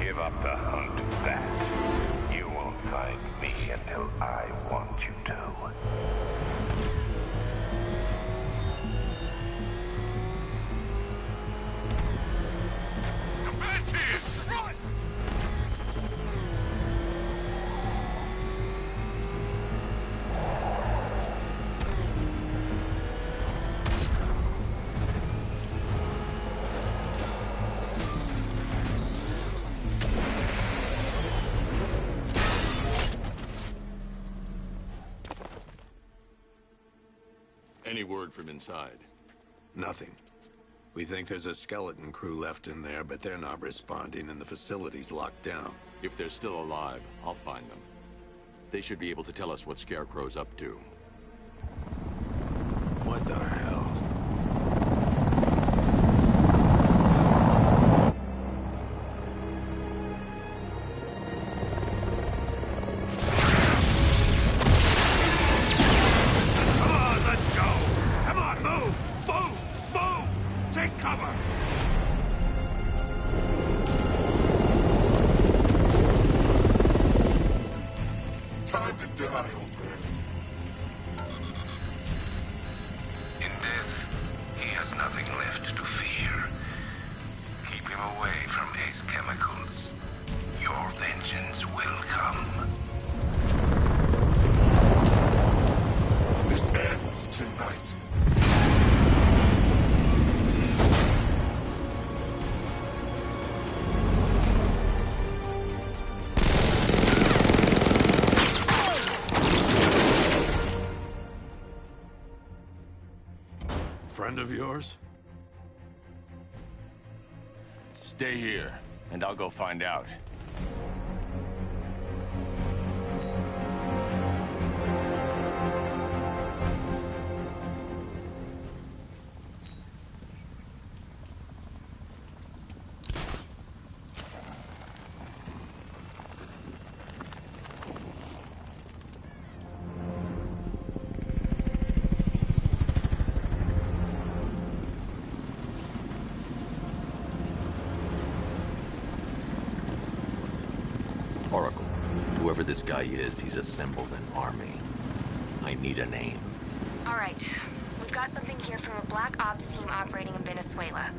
S13: Give up the hunt, Bat. You won't find me until I want you to.
S16: The Bat's here! Run!
S17: Any word from inside?
S7: Nothing. We think there's a skeleton crew left in there, but they're not responding and the facility's locked down.
S17: If they're still alive, I'll find them. They should be able to tell us what Scarecrow's up to.
S7: What the hell? Friend of yours?
S14: Stay here, and I'll go find out.
S17: Oracle, whoever this guy is, he's assembled an army. I need a name.
S9: All right. We've got something here from a Black Ops team operating in Venezuela.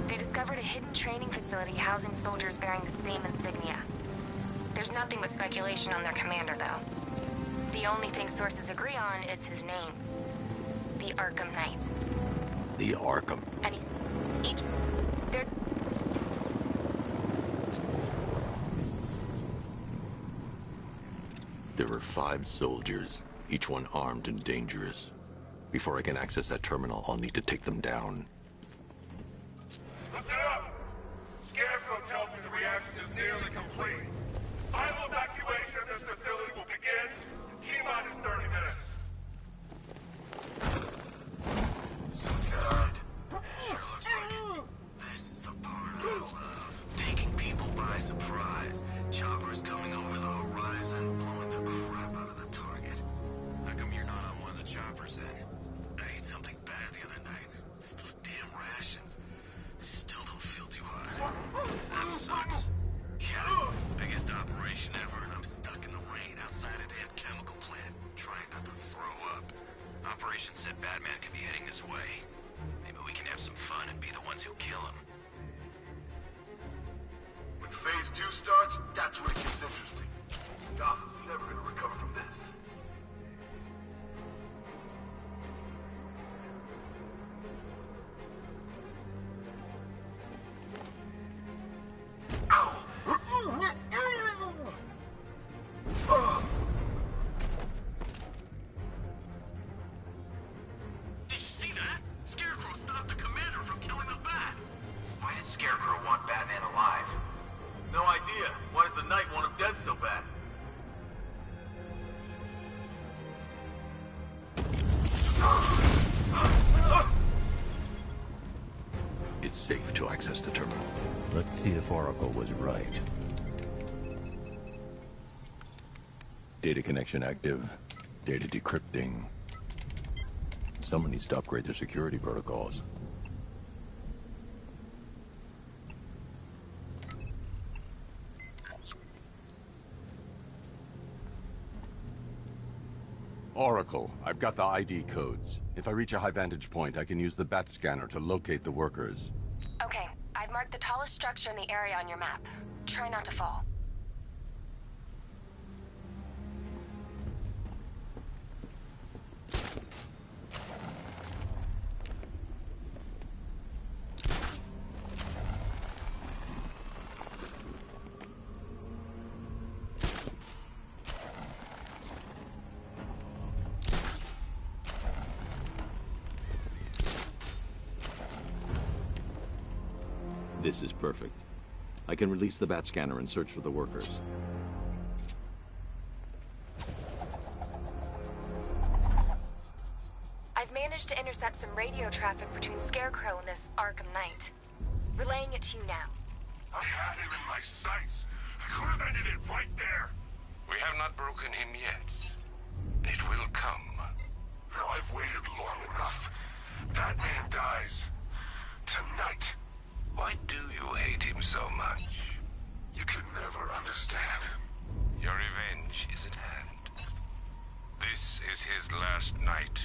S9: They discovered a hidden training facility housing soldiers bearing the same insignia. There's nothing but speculation on their commander, though. The only thing sources agree on is his name. The Arkham Knight.
S17: The Arkham?
S9: And there's...
S17: There are 5 soldiers, each one armed and dangerous. Before I can access that terminal, I'll need to take them down.
S1: Listen up! Scarecrow tells me the reaction is nearly complete. Final evacuation of this facility will begin in T-minus 30 minutes.
S2: So it started. Sure looks like it. This is the part I love. Taking people by surprise. Choppers coming over the horizon, blowing the crap out of the target. How come you're not on one of the choppers then? I ate something bad the other night. Still
S17: access the terminal. Let's see if Oracle was right. Data connection active. Data decrypting. Someone needs to upgrade their security protocols. Oracle, I've got the ID codes. If I reach a high vantage point, I can use the bat scanner to locate the workers.
S9: Okay, I've marked the tallest structure in the area on your map. Try not to fall.
S17: This is perfect. I can release the bat scanner and search for the workers.
S9: I've managed to intercept some radio traffic between Scarecrow and this Arkham Knight. Relaying it to you now.
S1: I had him in my sights. I could have ended it right there.
S21: We have not broken him yet. It will come.
S1: Now I've waited long enough. Batman dies. Tonight.
S21: Why do you hate him so much?
S1: You can never understand.
S21: Your revenge is at hand. This is his last night.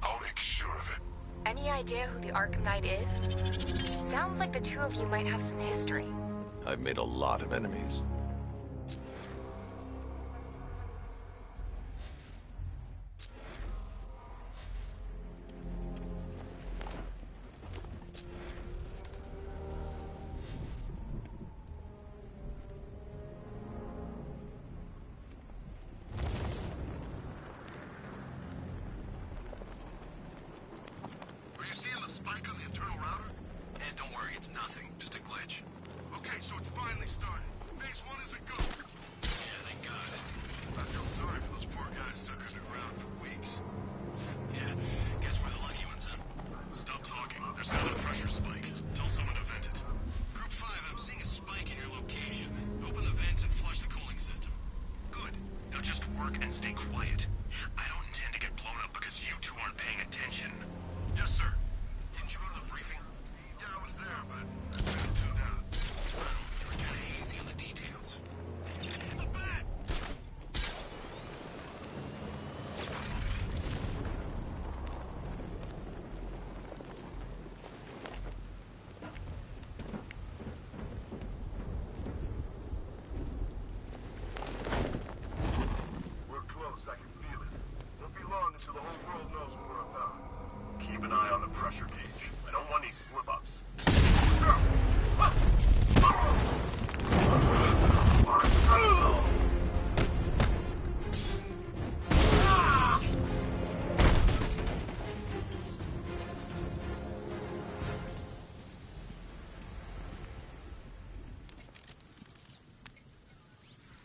S1: I'll make sure of it.
S9: Any idea who the Arkham Knight is? Sounds like the two of you might have some history.
S17: I've made a lot of enemies.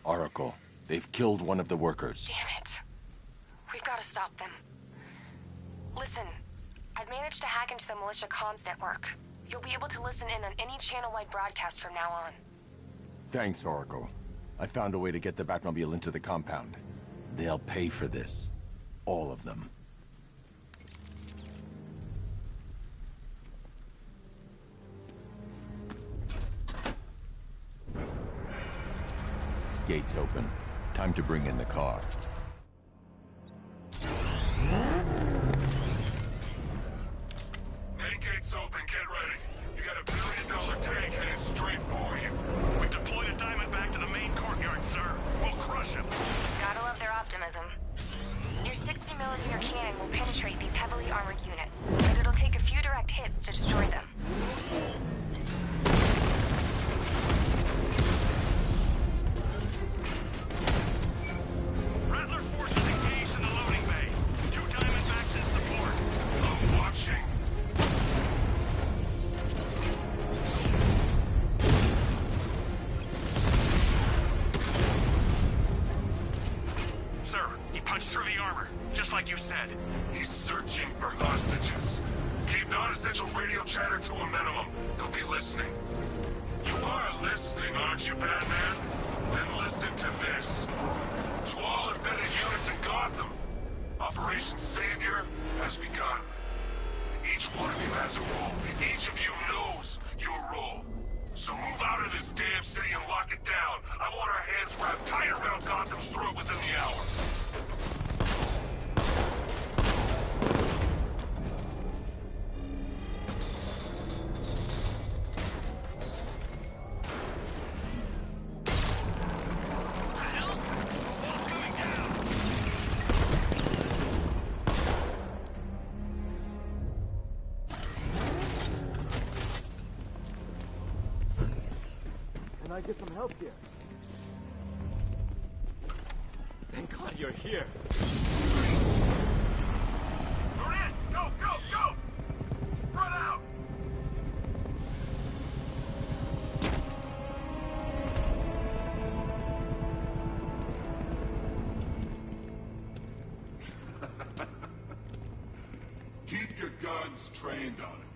S17: Oracle, they've killed one of the workers.
S9: Damn it. We've got to stop them. Listen, I've managed to hack into the militia comms network. You'll be able to listen in on any channel-wide broadcast from now on.
S17: Thanks, Oracle. I found a way to get the Batmobile into the compound. They'll pay for this. All of them. Gates open. Time to bring in the car.
S1: Main gate's open, get ready. You got $1 billion tank headed straight for you.
S11: We've deployed a Diamondback to the main courtyard, sir. We'll crush him.
S9: Gotta love their optimism. Your 60mm cannon will penetrate these heavily armored units, but it'll take a few direct hits to destroy them.
S11: Rattler forces engaged in the loading bay. 2 Diamondbacks in support.
S1: I'm watching.
S11: Sir, he punched through the armor. Just
S2: like you said.
S16: He's searching for hostages. Keep non-essential radio chatter to a minimum. He'll be listening. You are listening, aren't you, Batman? Then listen to this. To all embedded units in Gotham, Operation Savior has begun. Each one of you has a role. Each of you knows your role. So move out of this damn city and lock it down. I want our hands wrapped tight around Gotham's throat within the hour.
S15: Can I get some help here?
S10: Thank God you're here.
S1: Moran, go, go, go! Spread out!
S16: Keep your guns trained on him.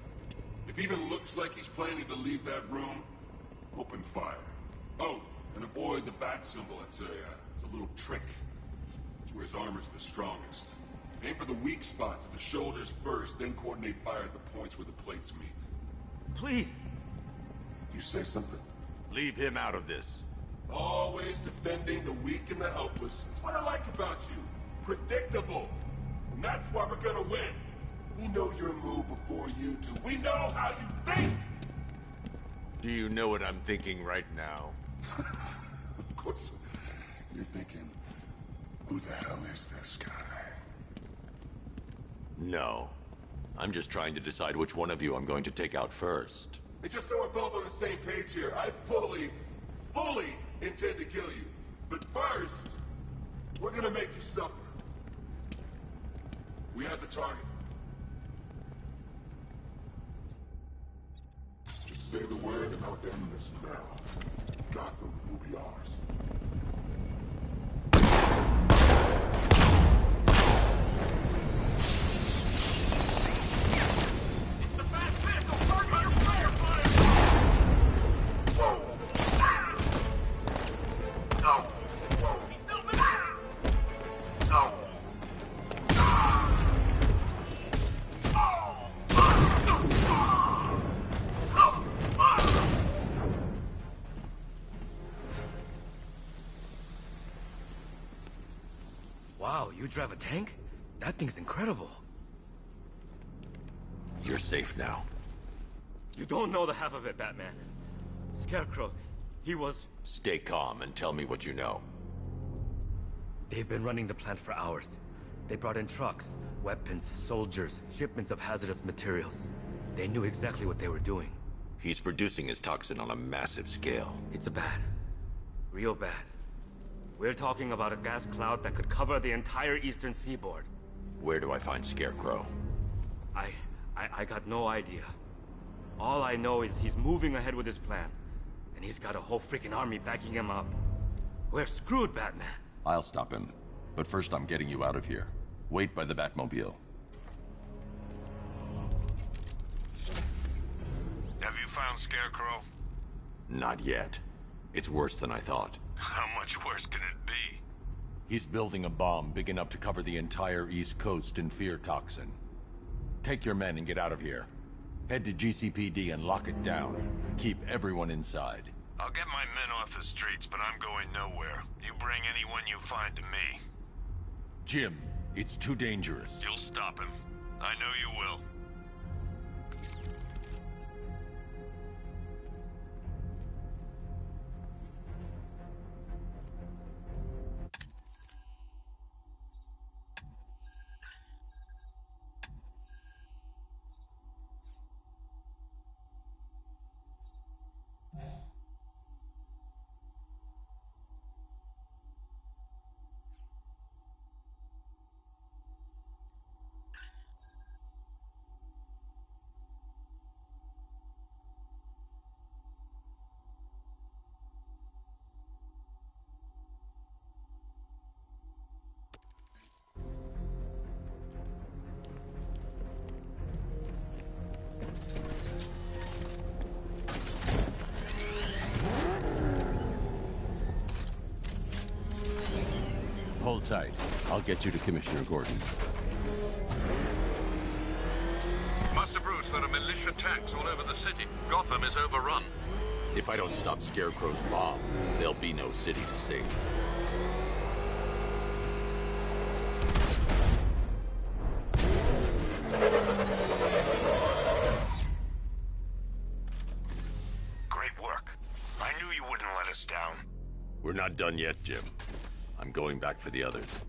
S16: If even looks like he's planning to leave that room, open fire. Oh, and avoid the bat symbol. It's a little trick. It's where his armor's the strongest. Aim for the weak spots at the shoulders first, then coordinate fire at the points where the plates meet.
S10: Please.
S16: You say something?
S7: Leave him out of this.
S16: Always defending the weak and the helpless. That's what I like about you. Predictable. And that's why we're gonna win. We know your move before you do. We know how you think!
S7: Do you know what I'm thinking right now?
S16: Of course. You're thinking, who the hell is this guy?
S17: No. I'm just trying to decide which one of you I'm going to take out first.
S16: And just so we're both on the same page here, I fully intend to kill you. But first, we're gonna make you suffer. We have the target. Just say the word and I'll end this now. Gotham will be ours.
S10: Wow, you drive a tank? That thing's incredible.
S17: You're safe now.
S10: You don't know the half of it, Batman. Scarecrow, he was...
S17: Stay calm and tell me what you know.
S10: They've been running the plant for hours. They brought in trucks, weapons, soldiers, shipments of hazardous materials. They knew exactly what they were doing.
S17: He's producing his toxin on a massive scale.
S10: It's bad. Real bad. We're talking about a gas cloud that could cover the entire eastern seaboard.
S17: Where do I find Scarecrow?
S10: I got no idea. All I know is he's moving ahead with his plan. And he's got a whole freaking army backing him up. We're screwed, Batman.
S17: I'll stop him. But first I'm getting you out of here. Wait by the Batmobile.
S11: Have you found Scarecrow?
S17: Not yet. It's worse than I thought.
S11: How much worse can it be?
S17: He's building a bomb big enough to cover the entire East Coast in fear toxin. Take your men and get out of here. Head to GCPD and lock it down. Keep everyone inside.
S11: I'll get my men off the streets, but I'm going nowhere. You bring anyone you find to me.
S17: Jim, it's too dangerous.
S11: You'll stop him. I know you will.
S17: Hold tight. I'll get you to Commissioner Gordon.
S8: Master Bruce, there are militia tanks all over the city. Gotham is overrun.
S17: If I don't stop Scarecrow's bomb, there'll be no city to save.
S11: Great work. I knew you wouldn't let us down.
S17: We're not done yet, Jim. I'm going back for the others.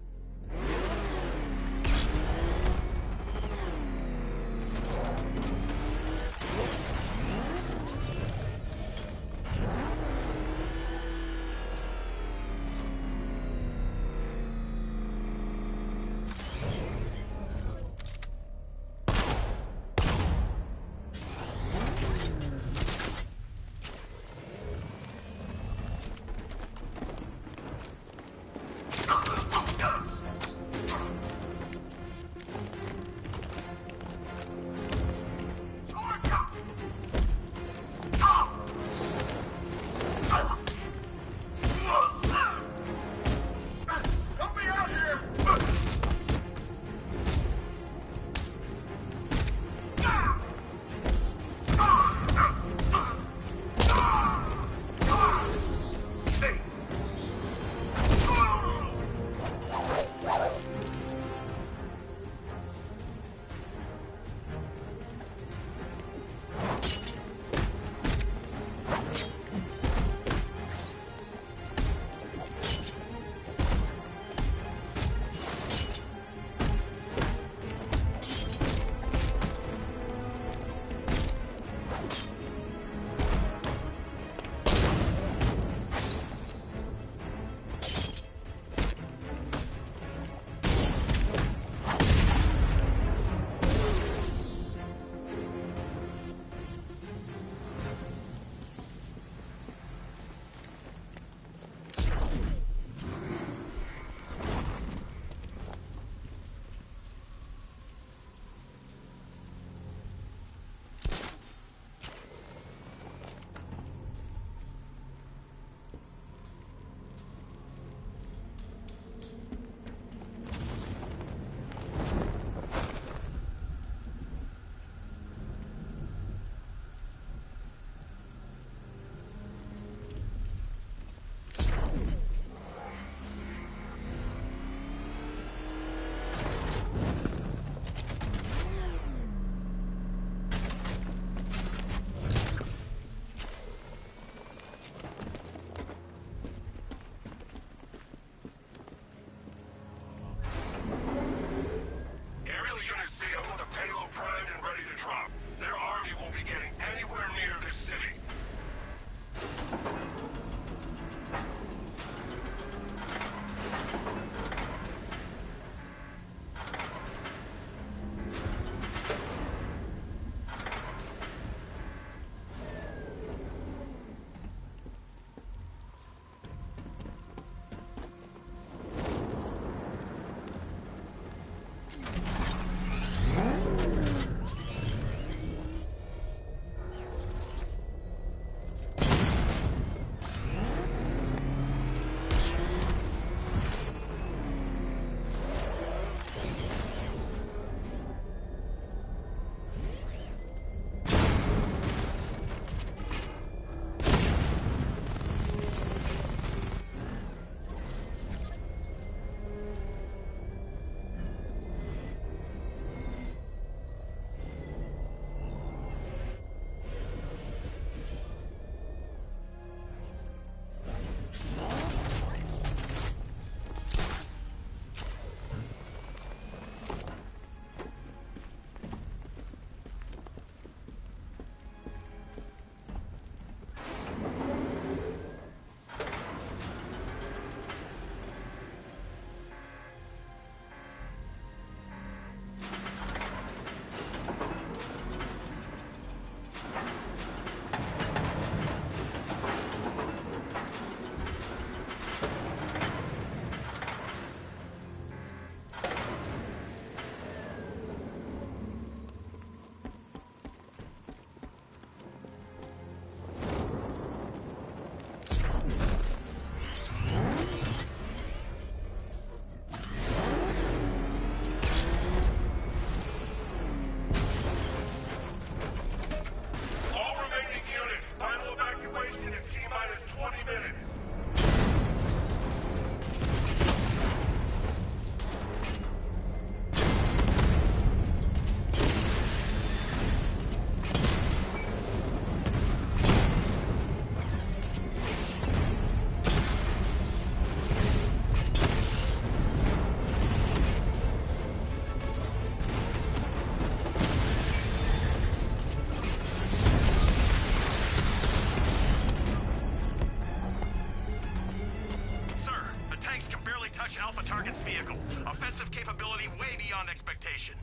S2: watch Alpha Target's vehicle. Offensive capability way beyond expectation.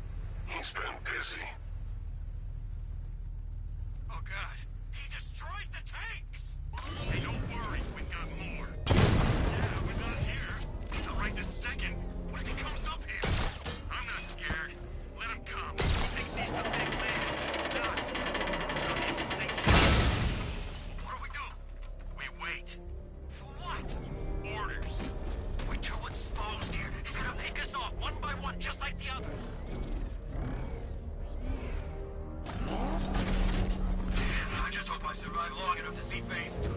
S16: He's been busy.
S2: Oh god, he destroyed the tanks! Hey, don't worry, we've got more. Yeah, we're not here. Not right this second. What if he comes up here? I'm not scared. Let him come. He thinks he's the big man. Not. So the extinction. What do we do? We wait. For what? Orders. We're too exposed here. He's gonna pick us off one by one, just like the others. I just hope I survive long enough to see phase 2.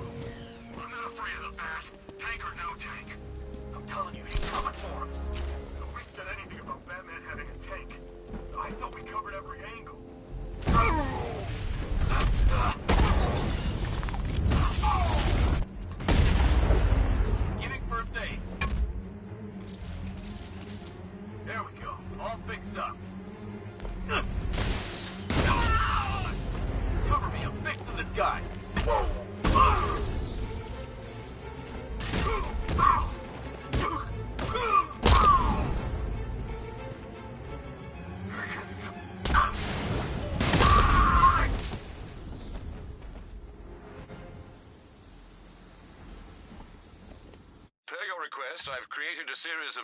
S2: I'm not afraid of the bat. Tank or no tank. I'm telling you, he's coming for us. Nobody said anything about Batman having a tank. I thought we covered every angle. Giving first aid. There we go. All fixed up. Cover me, I'm fixing this guy.
S8: Per your request, I've created a series of...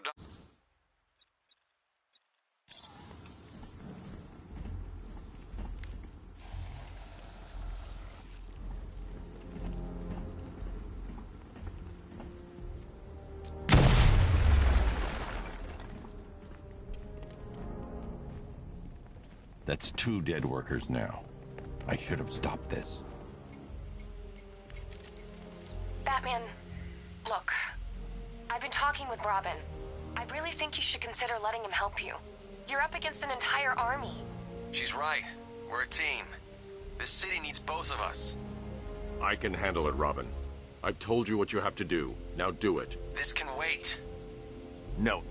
S17: That's 2 dead workers now. I should have stopped this.
S9: Batman, look. I've been talking with Robin. I really think you should consider letting him help you. You're up against an entire army.
S3: She's right. We're a team. This city needs both of us.
S18: I can handle it, Robin. I've told you what you have to do. Now do it.
S3: This can wait.
S17: No,